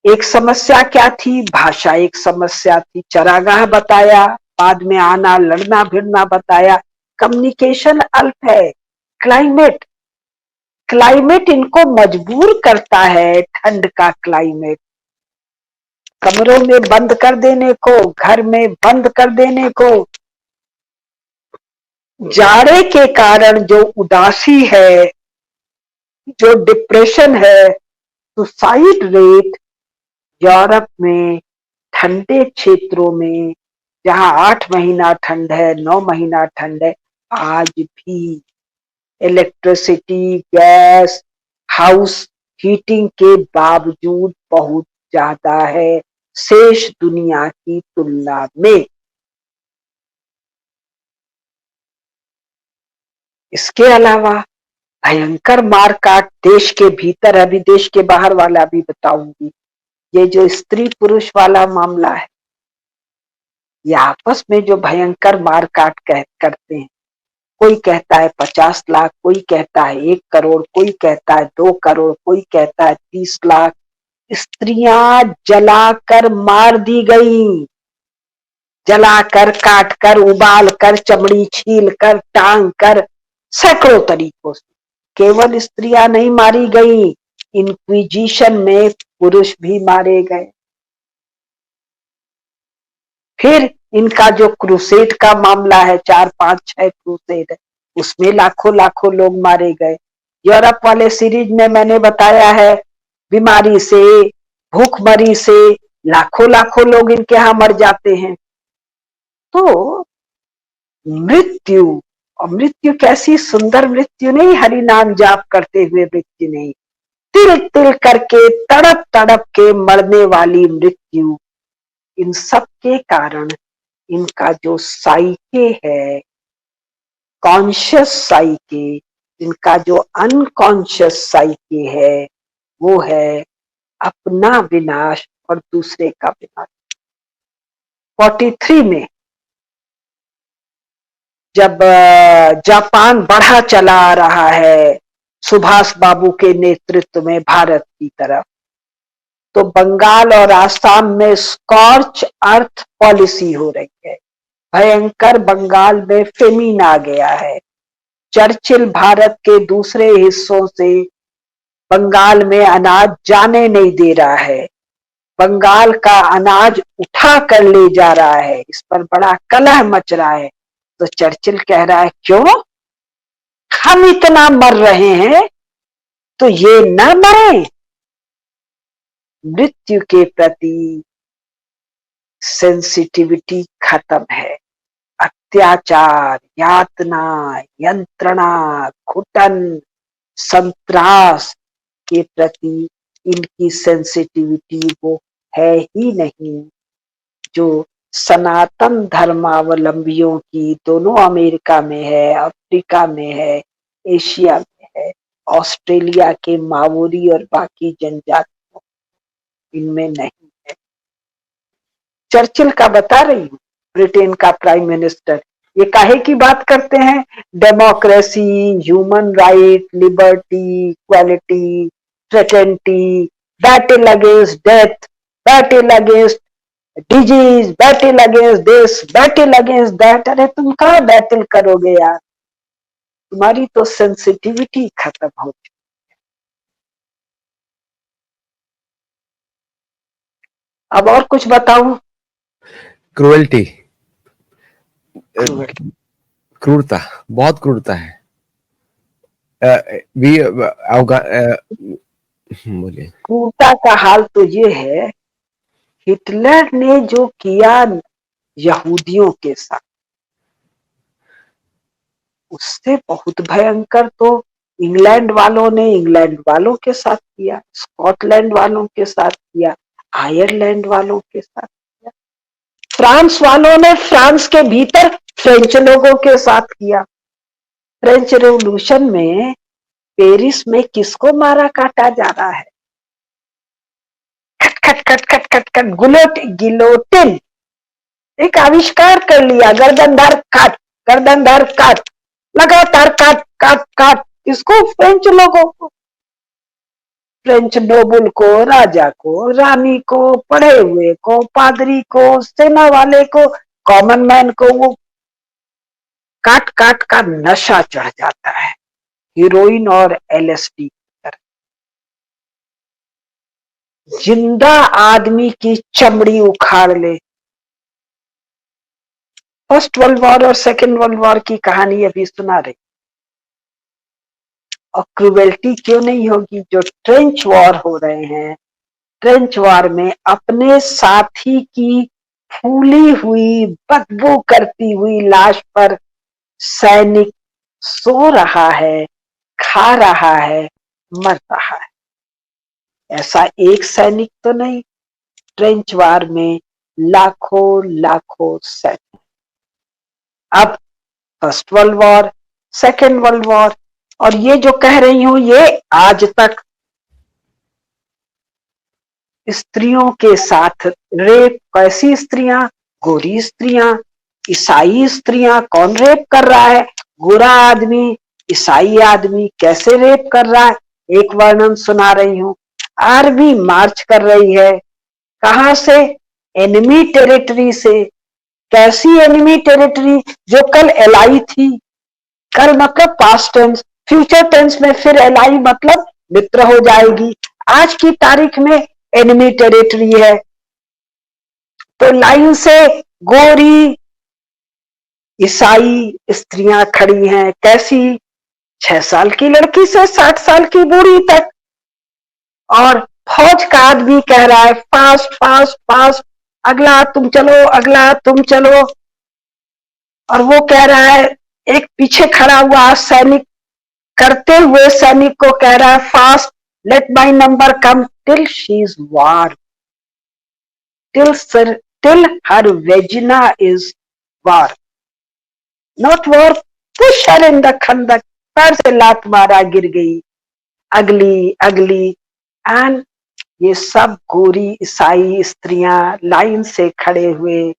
एक समस्या क्या थी? भाषा एक समस्या थी। चरागाह बताया, बाद में आना, लड़ना भिड़ना बताया। कम्युनिकेशन अल्प है। क्लाइमेट, क्लाइमेट इनको मजबूर करता है, ठंड का क्लाइमेट, कमरों में बंद कर देने को, घर में बंद कर देने को। जाड़े के कारण जो उदासी है, जो डिप्रेशन है, सुसाइड रेट यूरोप में ठंडे क्षेत्रों में, जहां 8 महीना ठंड है, 9 महीना ठंड है, आज भी इलेक्ट्रिसिटी, गैस, हाउस हीटिंग के बावजूद बहुत ज्यादा है शेष दुनिया की तुलना में। इसके अलावा भयंकर मारकाट देश के भीतर, अभी देश के बाहर वाला भी बताऊंगी। ये जो स्त्री पुरुष वाला मामला है, ये आपस में जो भयंकर मारकाट करते हैं, कोई कहता है 50 लाख, कोई कहता है 1 करोड़, कोई कहता है 2 करोड़, कोई कहता है 30 लाख स्त्रियां जलाकर मार दी गई। जलाकर, काट कर, उबाल कर, चमड़ी छील कर, टांग कर, सैकड़ों तरीकों से। केवल स्त्रियां नहीं मारी गई, इंक्विजिशन में पुरुष भी मारे गए। फिर इनका जो क्रूसेड का मामला है, 4, 5, 6 क्रूसेड, उसमें लाखों लाखों लोग मारे गए। यूरोप वाले सीरीज में मैंने बताया है, बीमारी से, भूखमरी से लाखों लाखों लोग इनके यहां मर जाते हैं। तो मृत्यु, और मृत्यु कैसी सुंदर मृत्यु नहीं, हरि नाम जाप करते हुए मृत्यु नहीं, तिल तिल करके, तड़प तड़प के मरने वाली मृत्यु। इन सब के कारण इनका जो साइके है, कॉन्शियस साइके, इनका जो अनकॉन्शियस साइके है, वो है अपना विनाश और दूसरे का विनाश। 43 में जब जापान बढ़ा चला आ रहा है सुभाष बाबू के नेतृत्व में भारत की तरफ, तो बंगाल और आसाम में स्कॉर्च अर्थ पॉलिसी हो रही है। भयंकर बंगाल में फेमिन आ गया है। चर्चिल भारत के दूसरे हिस्सों से बंगाल में अनाज जाने नहीं दे रहा है, बंगाल का अनाज उठा कर ले जा रहा है। इस पर बड़ा कलह मच रहा है। तो चर्चिल कह रहा है, क्यों, हम इतना मर रहे हैं तो ये न मरे। मृत्यु के प्रति सेंसिटिविटी खत्म है। अत्याचार, यातना, यंत्रणा, घुटन, संत्रास के प्रति इनकी सेंसिटिविटी वो है ही नहीं, जो सनातन धर्मावलंबियों की दोनों अमेरिका में है, अफ्रीका में है, एशिया में है, ऑस्ट्रेलिया के मावोरी और बाकी जनजातियों, इनमें नहीं है। चर्चिल का बता रही हूँ, ब्रिटेन का प्राइम मिनिस्टर, ये काहे की बात करते हैं? Democracy, human right, liberty, equality, fraternity, battle against death, battle against disease, battle against this, battle against that. अरे तुम कहाँ बैटल करोगे यार, तुम्हारी तो सेंसिटिविटी खत्म हो चुकी। अब और कुछ बताऊं? क्रुएल्टी, क्रूरता। क्रूरता, बहुत क्रूरता है। भी बोलिए। क्रूरता का हाल तो ये है, हिटलर ने जो किया यहूदियों के साथ, उससे बहुत भयंकर तो इंग्लैंड वालों ने इंग्लैंड वालों के साथ किया, स्कॉटलैंड वालों के साथ किया, आयरलैंड वालों के साथ किया, फ्रांस वालों ने फ्रांस के भीतर फ्रेंच लोगों के साथ किया। फ्रेंच रेवोल्यूशन में पेरिस में किसको मारा काटा जा रहा है? खट खट खट खट खट खट, गिलोटिन एक आविष्कार कर लिया, गर्दनदार काट, गर्दनदार काट, लगातार काट काट काट। किसको? फ्रेंच लोगों को, फ्रेंच नोबल को, राजा को, रानी को, पढ़े हुए को, पादरी को, सेना वाले को, कॉमन मैन को, वो काट काट का नशा चढ़ जाता है, हीरोइन और एलएसडी। जिंदा आदमी की चमड़ी उखाड़ ले। फर्स्ट वर्ल्ड वॉर और सेकेंड वर्ल्ड वॉर की कहानी अभी सुना रही। और क्रूवेल्टी क्यों नहीं होगी? जो ट्रेंच वॉर हो रहे हैं, ट्रेंच वॉर में अपने साथी की फूली हुई बदबू करती हुई लाश पर सैनिक सो रहा है, खा रहा है, मर रहा है। ऐसा एक सैनिक तो नहीं, ट्रेंच वॉर में लाखों लाखों सैनिक। अब first world war, second world war, और ये जो कह रही हूं ये आज तक स्त्रियों के साथ रेप। कैसी स्त्रियां? गोरी स्त्रियां, ईसाई स्त्रियां। कौन रेप कर रहा है? गोरा आदमी, ईसाई आदमी कैसे रेप कर रहा है? एक वर्णन सुना रही हूं। आर्मी मार्च कर रही है, कहां से? एनिमी टेरिटरी से। कैसी एनिमी टेरिटरी? जो कल एलाई थी। कल मतलब पास्ट टेंस, फ्यूचर टेंस में फिर एलाई मतलब मित्र हो जाएगी। आज की तारीख में एनिमी टेरिटरी है। तो लाइन से गोरी ईसाई स्त्रियां खड़ी हैं। कैसी? 6 साल की लड़की से 60 साल की बूढ़ी तक। और फौज का आदमी कह रहा है फास्ट फास्ट फास्ट, अगला तुम चलो, अगला तुम चलो। और वो कह रहा है, एक पीछे खड़ा हुआ सैनिक करते हुए सैनिक को कह रहा है fast, let my number come till she is war, till her vagina is war, not war, push her in the खंदक। पैर से लात मारा, गिर गई। अगली अगली। एंड ये सब गोरी ईसाई स्त्रियां लाइन से खड़े हुए,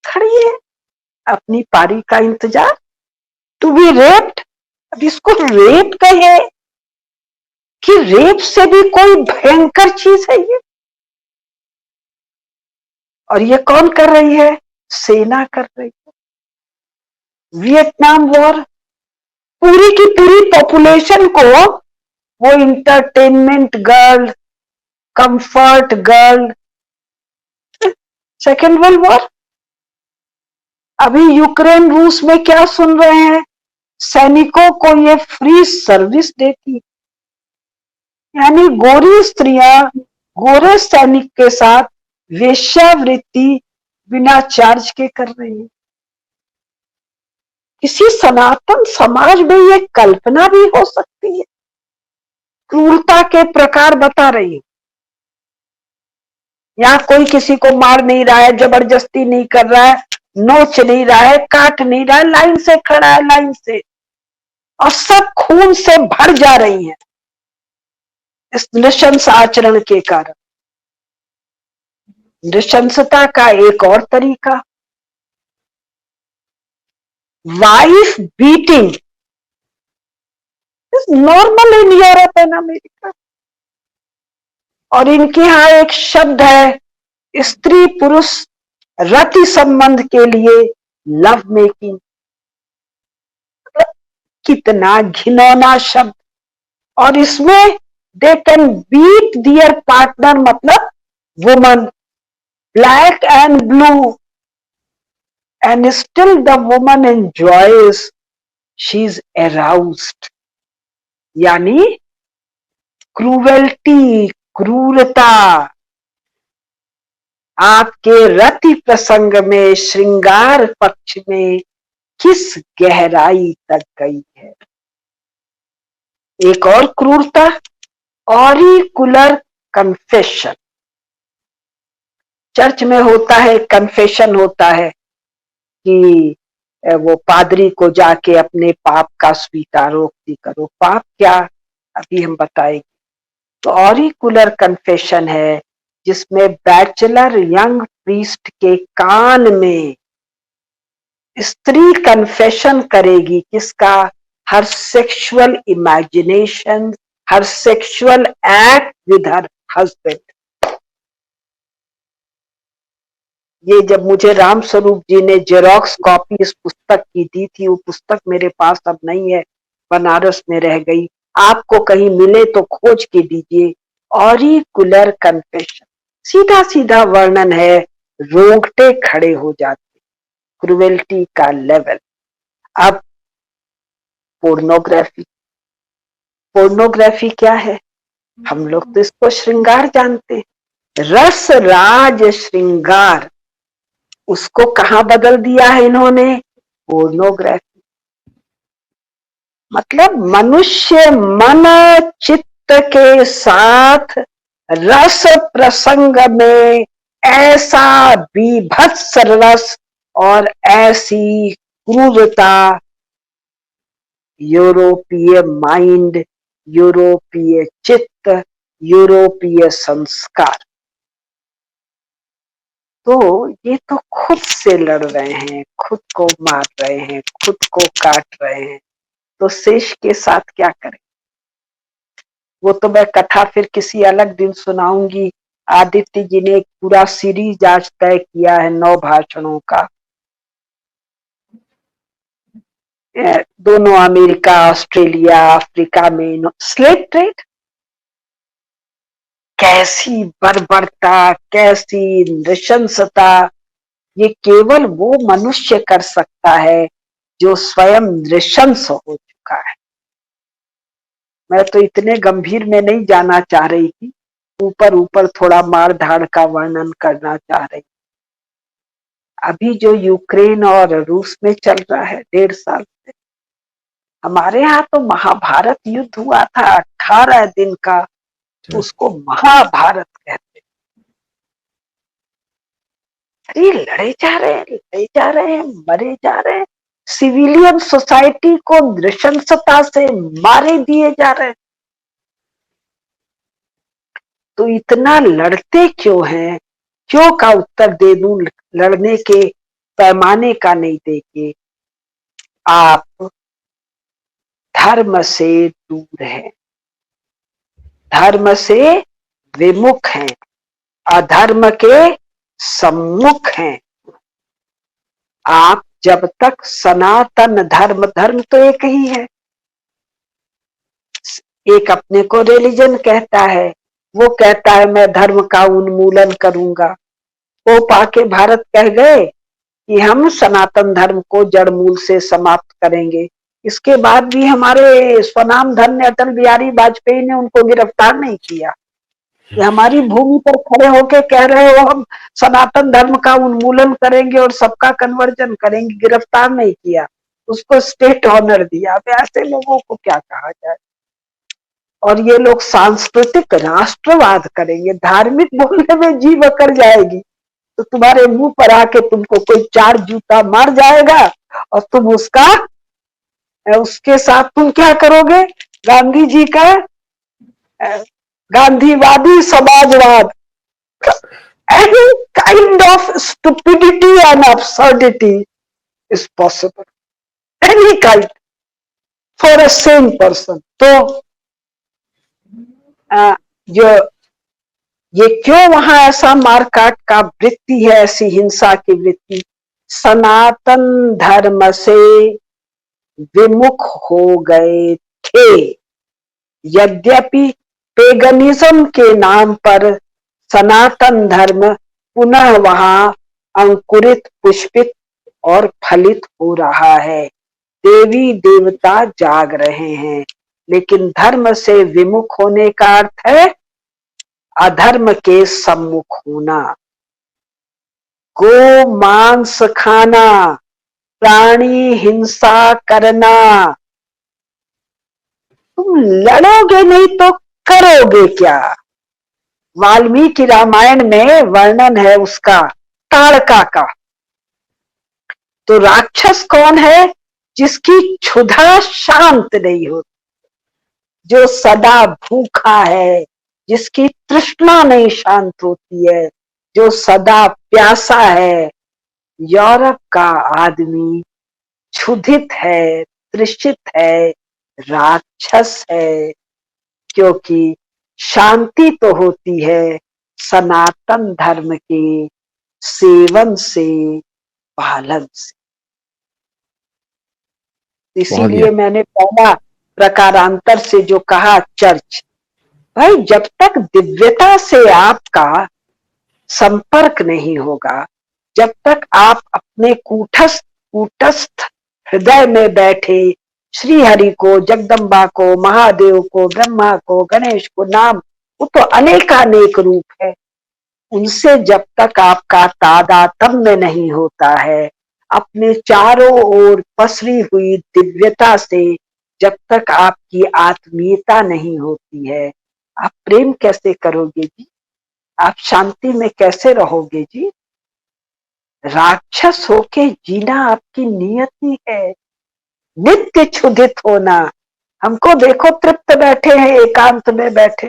खड़ी है अपनी पारी का इंतजार। To be raped. अब इसको रेप कहे कि रेप से भी कोई भयंकर चीज है ये। और ये कौन कर रही है? सेना कर रही है। वियतनाम वॉर, पूरी की पूरी पॉपुलेशन को वो entertainment girl, comfort girl. Second world war, अभी यूक्रेन रूस में क्या सुन रहे हैं? सैनिकों को ये फ्री सर्विस देती, यानी गोरी स्त्रियां गोरे सैनिक के साथ वेश्यावृत्ति बिना चार्ज के कर रही है। किसी सनातन समाज में ये कल्पना भी हो सकती है? क्रूरता के प्रकार बता रही है। यहाँ कोई किसी को मार नहीं रहा है, जबरदस्ती नहीं कर रहा है, नोच नहीं रहा है, काट नहीं रहा है, लाइन से खड़ा है, लाइन से। और सब खून से भर जा रही हैं इस नृशंस आचरण के कारण। नृशंसता का एक और तरीका, wife beating is normal in Europe and America. और इनके यहाँ एक शब्द है स्त्री पुरुष रति संबंध के लिए लव मेकिंग, कितना घिनौना शब्द। और इसमें they can beat their partner, मतलब woman, black and blue, and still the woman enjoys, she is aroused. यानी क्रूवेल्टी, क्रूरता आपके रति प्रसंग में, श्रृंगार पक्ष में किस गहराई तक गई है। एक और क्रूरता, ऑरिकुलर कन्फेशन। चर्च में होता है, कन्फेशन होता है कि वो पादरी को जाके अपने पाप का स्वीकारोक्ति करो। पाप क्या, अभी हम बताएंगे। तो ऑरिकुलर कन्फेशन है जिसमें बैचलर यंग प्रीस्ट के कान में स्त्री कन्फेशन करेगी, किसका, हर सेक्सुअल इमेजिनेशन, हर sexual act with her husband. ये जब मुझे राम स्वरूप जी ने जेरोक्स कॉपी इस पुस्तक की दी थी, वो पुस्तक मेरे पास अब नहीं है, बनारस में रह गई। आपको कहीं मिले तो खोज के दीजिए। ऑरिकुलर कन्फेशन, सीधा सीधा वर्णन है, रोंगटे खड़े हो जाते, क्रुएल्टी का लेवल। अब पोर्नोग्राफी, पोर्नोग्राफी क्या है, हम लोग तो इसको श्रृंगार जानते हैं, रस राज श्रृंगार, उसको कहां बदल दिया है इन्होंने, पोर्नोग्राफी। मतलब मनुष्य मन चित्त के साथ रस प्रसंग में ऐसा बीभत्स रस और ऐसी क्रूरता, यूरोपीय माइंड, यूरोपीय चित्त, यूरोपीय संस्कार। तो ये तो खुद से लड़ रहे हैं, खुद को मार रहे हैं, खुद को काट रहे हैं, तो शेष के साथ क्या करें। वो तो मैं कथा फिर किसी अलग दिन सुनाऊंगी। आदित्य जी ने एक पूरा सीरीज आज तय किया है 9 भाषणों का, दोनों अमेरिका, ऑस्ट्रेलिया, अफ्रीका में स्लेव ट्रेड, कैसी बर्बरता, कैसी नृशंसता, ये केवल वो मनुष्य कर सकता है जो स्वयं नृशंस हो चुका है। मैं तो इतने गंभीर में नहीं जाना चाह रही थी, ऊपर ऊपर थोड़ा मार धाड़ का वर्णन करना चाह रही। अभी जो यूक्रेन और रूस में चल रहा है 1.5 साल से, हमारे यहाँ तो महाभारत युद्ध हुआ था 18 दिन का, उसको महाभारत कहते। अरे लड़े जा रहे हैं, लड़े जा रहे हैं, मरे जा रहे हैं, सिविलियन सोसाइटी को नृशंसता से मारे दिए जा रहे हैं। तो इतना लड़ते क्यों हैं, क्यों का उत्तर दे दूं, लड़ने के पैमाने का नहीं देके आप धर्म से दूर हैं, धर्म से विमुख हैं, अधर्म के सम्मुख हैं। आप जब तक सनातन धर्म, धर्म तो एक ही है, एक अपने को रिलीजन कहता है, वो कहता है मैं धर्म का उन्मूलन करूंगा। वो पाके भारत कह गए कि हम सनातन धर्म को जड़ मूल से समाप्त करेंगे। इसके बाद भी हमारे स्वनाम धन्य अटल बिहारी वाजपेयी ने उनको गिरफ्तार नहीं किया। ये हमारी भूमि पर खड़े होके कह रहे हो हम सनातन धर्म का उन्मूलन करेंगे और सबका कन्वर्जन करेंगे, गिरफ्तार नहीं किया, उसको स्टेट ऑनर दिया। अब ऐसे लोगों को क्या कहा जाए। और ये लोग सांस्कृतिक राष्ट्रवाद करेंगे, धार्मिक बोलने में जीव अकड़ जाएगी तो तुम्हारे मुंह पर आके तुमको कोई 4 जूता मार जाएगा और तुम उसके साथ तुम क्या करोगे, गांधी जी का गांधीवादी समाजवाद, any kind of stupidity and absurdity is possible, any kind for a sane person। तो जो ये क्यों वहां ऐसा मारकाट का वृत्ति है, ऐसी हिंसा की वृत्ति? सनातन धर्म से विमुख हो गए थे। यद्यपि पेगनिज्म के नाम पर सनातन धर्म पुनः वहां अंकुरित, पुष्पित और फलित हो रहा है। देवी देवता जाग रहे हैं, लेकिन धर्म से विमुख होने का अर्थ है अधर्म के सम्मुख होना। गो मांस खाना, प्राणी हिंसा करना। तुम लड़ोगे नहीं तो करोगे क्या? वाल्मीकि रामायण में वर्णन है उसका, ताड़का का। तो राक्षस कौन है? जिसकी क्षुधा शांत नहीं होती, जो सदा भूखा है, जिसकी तृष्णा नहीं शांत होती है, जो सदा प्यासा है। यूरोप का आदमी क्षुधित है, तृषित है, राक्षस है, क्योंकि शांति तो होती है सनातन धर्म के सेवन से, पालन से। इसीलिए मैंने पहला प्रकारांतर से जो कहा, चर्च भाई, जब तक दिव्यता से आपका संपर्क नहीं होगा, जब तक आप अपने कूटस्थ हृदय में बैठे श्री हरि को, जगदम्बा को, महादेव को, ब्रह्मा को, गणेश को, नाम, वो तो अनेकानेक रूप है, उनसे जब तक आपका तादात्म्य नहीं होता है, अपने चारों ओर पसरी हुई दिव्यता से जब तक आपकी आत्मीयता नहीं होती है, आप प्रेम कैसे करोगे जी? आप शांति में कैसे रहोगे जी? राक्षस होके जीना आपकी नियति है, नित्य क्षुधित होना। हमको देखो तृप्त बैठे हैं, एकांत में बैठे।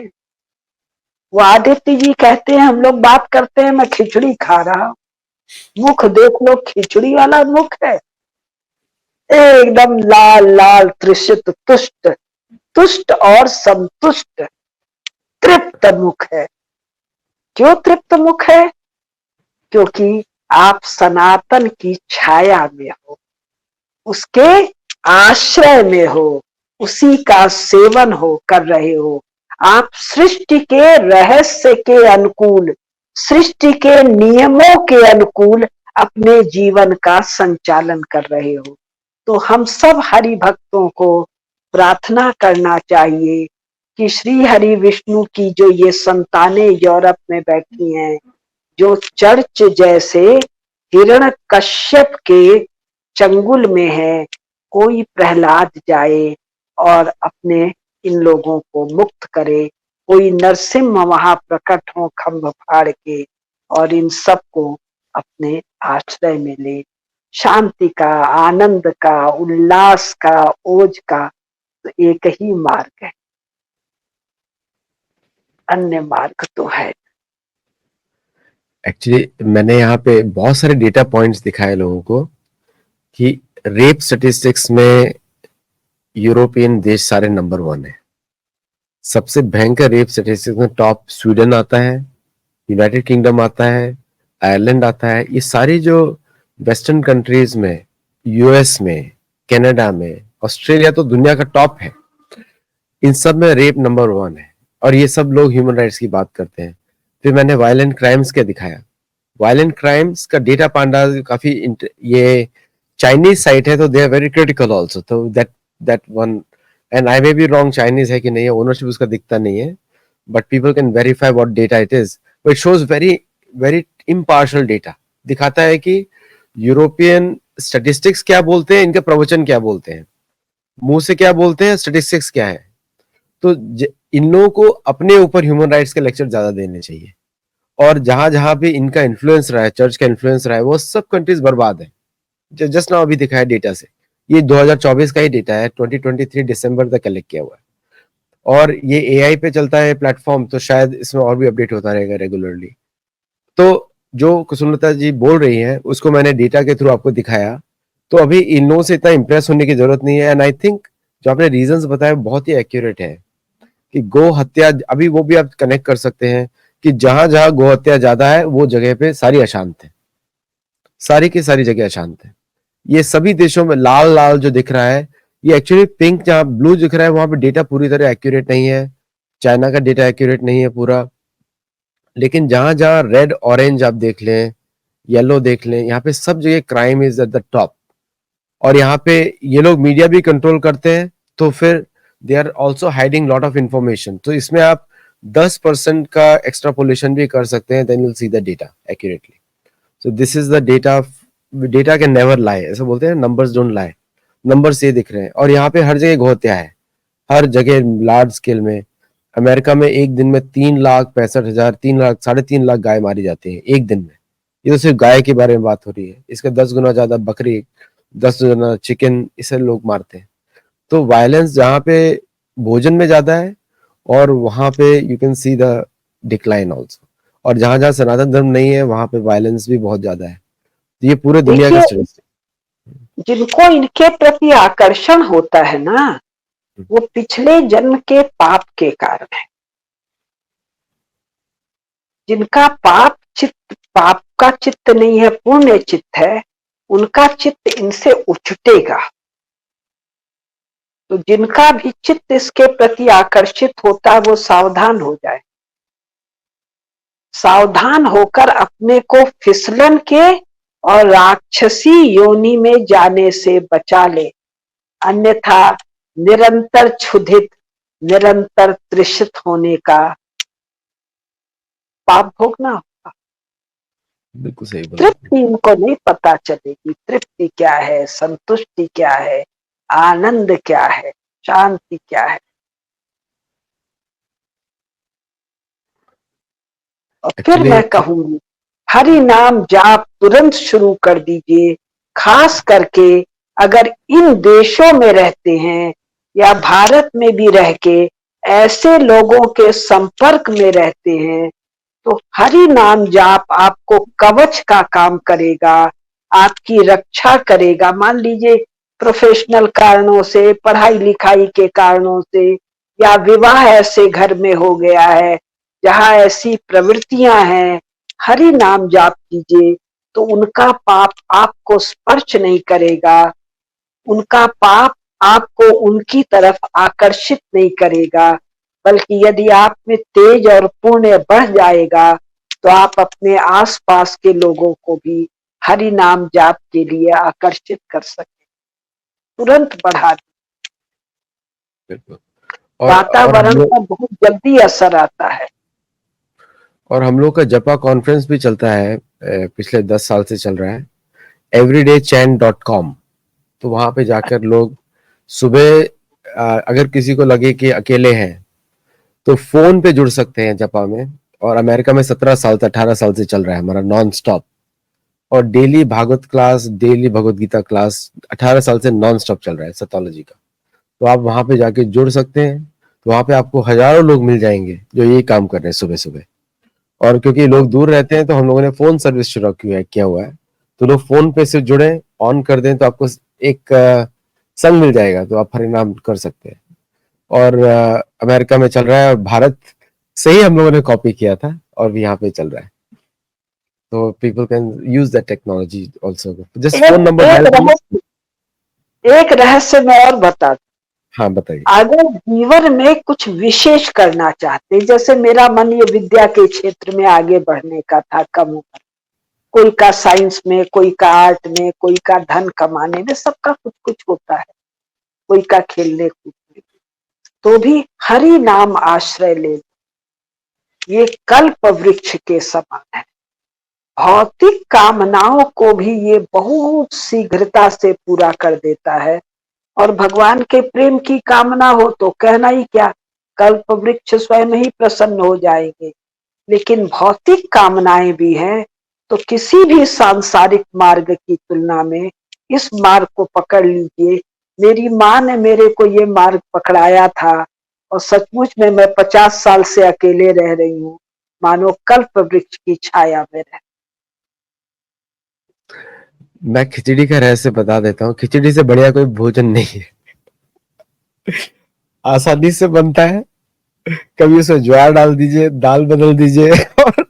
वो आदित्य जी कहते हैं, हम लोग बात करते हैं, मैं खिचड़ी खा रहा हूं, मुख देख लो, खिचड़ी वाला मुख है, एकदम लाल लाल, तृषित, तुष्ट, तुष्ट और संतुष्ट, तृप्त मुख है। क्यों तृप्त मुख है? क्योंकि आप सनातन की छाया में हो, उसके आश्रय में हो, उसी का सेवन हो कर रहे हो। आप सृष्टि के रहस्य के अनुकूल, सृष्टि के नियमों के अनुकूल अपने जीवन का संचालन कर रहे हो। तो हम सब हरि भक्तों को प्रार्थना करना चाहिए कि श्री हरि विष्णु की जो ये संतानें यूरोप में बैठी हैं, जो चर्च जैसे हिरण्यकश्यप के चंगुल में है, कोई प्रहलाद जाए और अपने इन लोगों को मुक्त करे, कोई नरसिम्हा वहां प्रकट हो खंभ फाड़ के और इन सबको अपने आश्रय में ले। शांति का, आनंद का, उल्लास का, ओज का तो एक ही मार्ग है, अन्य मार्ग तो है। एक्चुअली मैंने यहाँ पे बहुत सारे डेटा पॉइंट्स दिखाए लोगों को कि रेप स्टैटिस्टिक्स में यूरोपियन देश सारे नंबर 1 है। सबसे भयंकर रेप स्टैटिस्टिक्स में टॉप स्वीडन आता है, यूनाइटेड किंगडम आता है, आयरलैंड आता है। ये सारी जो वेस्टर्न कंट्रीज में, यूएस में, कनाडा में, ऑस्ट्रेलिया तो दुनिया का टॉप है, इन सब में रेप नंबर 1 है। और ये सब लोग ह्यूमन राइट्स की बात करते हैं। फिर मैंने वायलेंट क्राइम्स क्या दिखाया, वायलेंट क्राइम्स का डेटा पांडा काफी ये चाइनीज साइट है, तो they are very critical also, तो that one, and I may be wrong, Chinese है कि नहीं है, ओनरशिप उसका दिखता नहीं है, but people can verify what data it is, but it shows very very impartial data. दिखाता है कि यूरोपियन स्टैटिस्टिक्स क्या बोलते हैं, इनके प्रवचन क्या बोलते हैं, मुंह से क्या बोलते हैं, स्टैटिस्टिक्स क्या है। तो इन लोगों को अपने ऊपर ह्यूमन राइट्स के लेक्चर ज्यादा देने चाहिए। और जहां जहां भी इनका इन्फ्लुएंस रहा है, चर्च का इन्फ्लुएंस रहा है, वो सब कंट्रीज बर्बाद है। जस्ट नाउ अभी दिखाया डेटा से, ये 2024 का ही डेटा है, 2023 दिसंबर तक कलेक्ट किया हुआ है। और ये एआई पे चलता है प्लेटफॉर्म, तो शायद इसमें और भी अपडेट होता रहेगा रेगुलरली। तो जो कुसुमलता जी बोल रही हैं उसको मैंने डेटा के थ्रू आपको दिखाया, तो अभी इन लोगों से इतना इंप्रेस होने की जरूरत नहीं है। एंड आई थिंक जो आपने रीजंस बताए बहुत ही एक्यूरेट है कि गो हत्या, अभी वो भी आप कनेक्ट कर सकते हैं कि जहां जहां गोहत्या ज्यादा है वो जगह पे सारी अशांत है, सारी की सारी जगह अशांत है। ये सभी देशों में लाल लाल जो दिख रहा है, ये एक्चुअली पिंक, जहां ब्लू दिख रहा है वहां पे डेटा पूरी तरह एक्यूरेट नहीं है, चाइना का डेटा एक्यूरेट नहीं है पूरा। लेकिन जहां जहां रेड ऑरेंज आप देख लें, येलो देख लें, यहाँ पे सब जगह crime is at the top. और यहाँ पे ये लोग मीडिया भी कंट्रोल करते हैं, तो फिर they are also hiding lot of information. तो इसमें आप 10% का एक्स्ट्रापोलेशन भी कर सकते हैं, then you will see the data accurately. So this is the data, data can never lie, ऐसा बोलते हैं, नंबर्स डोंट लाई। नंबर्स ये दिख रहे हैं, और यहाँ पे हर जगह गोहत्या है, हर जगह लार्ज स्केल में। अमेरिका में एक दिन में 3,65,000, 3 लाख, 3.5 लाख गाय मारी जाती है एक दिन में। ये तो सिर्फ गाय के बारे में बात हो रही है, इसका 10 गुना ज्यादा बकरी, 10 गुना चिकन, इसे लोग मारते हैं। तो वायलेंस जहाँ पे भोजन में ज्यादा है, और वहां पे you can see the decline also. और जहां जहां सनातन धर्म नहीं है वहां पे वायलेंस भी बहुत ज्यादा है। ये पूरे दुनिया का देखिए, स्टेटिस्टिक। जिनको इनके प्रति आकर्षण होता है ना, वो पिछले जन्म के पाप के कारण है। जिनका पाप का चित्त नहीं है, पुण्य चित्त है, उनका चित्त इनसे उछटेगा। तो जिनका भी चित्त इसके प्रति आकर्षित होता है, वो सावधान हो जाए, सावधान होकर अपने को फिसलन के और राक्षसी योनि में जाने से बचा ले। अन्यथा निरंतर क्षुधित, निरंतर तृषित होने का पाप भोगना होगा। बिल्कुल सही बोला। तृप्ति इनको नहीं पता चलेगी, तृप्ति क्या है, संतुष्टि क्या है, आनंद क्या है, शांति क्या है। और फिर एक्चुअली मैं कहूंगी, हरि नाम जाप तुरंत शुरू कर दीजिए। खास करके अगर इन देशों में रहते हैं या भारत में भी रह के ऐसे लोगों के संपर्क में रहते हैं, तो हरि नाम जाप आपको कवच का काम करेगा, आपकी रक्षा करेगा। मान लीजिए प्रोफेशनल कारणों से, पढ़ाई लिखाई के कारणों से, या विवाह ऐसे घर में हो गया है जहां ऐसी प्रवृत्तियां हैं, हरि नाम जाप कीजिए तो उनका पाप आपको स्पर्श नहीं करेगा, उनका पाप आपको उनकी तरफ आकर्षित नहीं करेगा। बल्कि यदि आप में तेज और पुण्य बढ़ जाएगा, तो आप अपने आसपास के लोगों को भी हरि नाम जाप के लिए आकर्षित कर सकते, तुरंत बढ़ा दे। बिल्कुल। और हम वातावरण लोग, पर बहुत जल्दी असर आता है। और हम लोग का जपा कॉन्फ्रेंस भी चलता है, पिछले 10 साल से चल रहा है, everydaychant.com। तो वहां पे जाकर लोग सुबह, अगर किसी को लगे कि अकेले हैं तो फोन पे जुड़ सकते हैं जपा में। और अमेरिका में 17 साल से, 18 साल से चल रहा है हमारा नॉन स्टॉप। और daily Bhagavat class, daily Bhagavad Gita class 18 साल से नॉन स्टॉप चल रहा है सेथोलॉजी का। तो आप वहां पे जाके जुड़ सकते हैं। तो वहां पे आपको हजारों लोग मिल जाएंगे जो यही काम कर रहे हैं सुबह सुबह। और क्योंकि लोग दूर रहते हैं तो हम लोगों ने फोन सर्विस शुरू किया हुआ है। तो लोग फोन पे से जुड़े, ऑन कर दें तो आपको एक संग मिल जाएगा, तो आप परिणाम कर सकते हैं। और अमेरिका में चल रहा है, और भारत से ही हम लोगों ने कॉपी किया था, और भी यहाँ पे चल रहा है। तो people can use that technology also. Just phone एक नंबर डायल करिए। एक रहस्य मैं और बता दूं। हाँ बताइए। अगर जीवन में कुछ विशेष करना चाहते, जैसे मेरा मन ये विद्या के क्षेत्र में आगे बढ़ने का था कम उम्र, कोई का साइंस में, कोई का आर्ट में, कोई का धन कमाने में, सबका कुछ कुछ होता है, कोई का खेलने कूदने, तो भी हरि नाम आश्रय ले, ये कल्प वृक्ष के समान है। भौतिक कामनाओं को भी ये बहुत शीघ्रता से पूरा कर देता है। और भगवान के प्रेम की कामना हो तो कहना ही क्या, कल्प वृक्ष स्वयं ही प्रसन्न हो जाएंगे। लेकिन भौतिक कामनाएं भी हैं, तो किसी भी सांसारिक मार्ग की तुलना में इस मार्ग को पकड़ लीजिए। मेरी माँ ने मेरे को ये मार्ग पकड़ाया था, और सचमुच में मैं 50 साल से अकेले रह रही हूँ, मानो कल्प वृक्ष की छाया में रह। मैं खिचड़ी का रहस्य बता देता हूँ, खिचड़ी से बढ़िया कोई भोजन नहीं है। आसानी से बनता है, कभी उसमें ज्वार डाल दीजिए, दाल बदल दीजिए और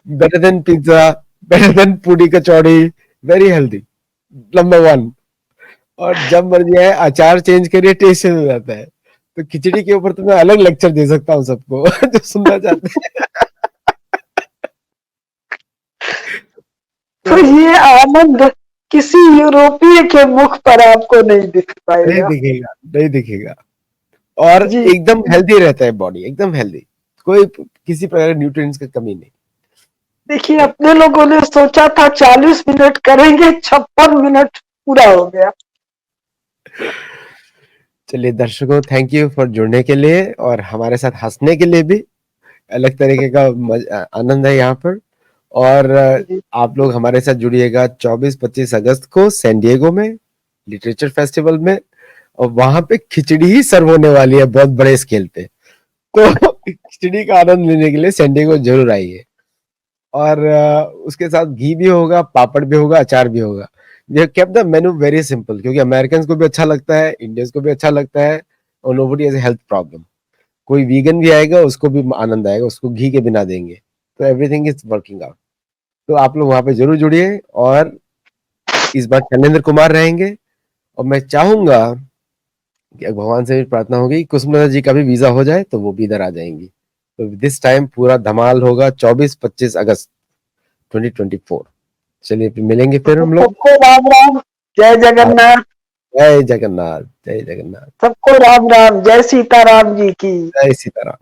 better than pizza, better than पूरी कचौड़ी, वेरी हेल्दी, नंबर वन। और जब मर्जी आए अचार चेंज करिए, टेस्ट चेंज हो जाता है। तो खिचड़ी के ऊपर तो मैं अलग लेक्चर दे सकता हूँ सबको जो सुनना चाहते हैं। तो तो ये आनंद किसी यूरोपीय के मुख पर आपको नहीं दिख नहीं पाएगा। दिखेगा, नहीं दिखेगा। और जी एकदम हेल्दी रहता है बॉडी, एकदम हेल्दी, कोई किसी प्रकार के न्यूट्रिएंट्स की कमी नहीं। देखिए, अपने लोगों ने सोचा था 40 मिनट करेंगे, 56 मिनट पूरा हो गया। चलिए दर्शकों, थैंक यू फॉर जुड़ने के लिए और हमारे साथ हंसने के लिए भी। अलग तरीके का आनंद है यहाँ पर। और जी आप लोग हमारे साथ जुड़िएगा 24-25 अगस्त को सैन डिएगो में लिटरेचर फेस्टिवल में। और वहां पे खिचड़ी ही सर्व होने वाली है बहुत बड़े स्केल पे। तो खिचड़ी का आनंद लेने के लिए सैन डिएगो जरूर आइए। और उसके साथ घी भी होगा, पापड़ भी होगा, अचार भी होगा। We have kept the menu very simple, क्योंकि अमेरिकन को भी अच्छा लगता है, इंडियंस को भी अच्छा लगता है, और नोबडी हैज हेल्थ प्रॉब्लम। कोई वीगन भी आएगा उसको भी आनंद आएगा, उसको घी के बिना देंगे। तो एवरीथिंग इज वर्किंग आउट। तो आप लोग वहां पे जरूर जुड़िए। और इस बार शैलेंद्र कुमार रहेंगे। और मैं चाहूंगा कि भगवान से भी प्रार्थना होगी कुसुमलता जी का भी वीजा हो जाए तो वो भी इधर आ जाएंगी। तो दिस टाइम पूरा धमाल होगा 24-25 अगस्त 2024। चलिए फिर मिलेंगे फिर हम लोग। सबको राम राम, जय जगन्नाथ। जय जगन्नाथ, जय जगन्नाथ, सबको राम राम, जय सीताराम जी की। जय सीताराम।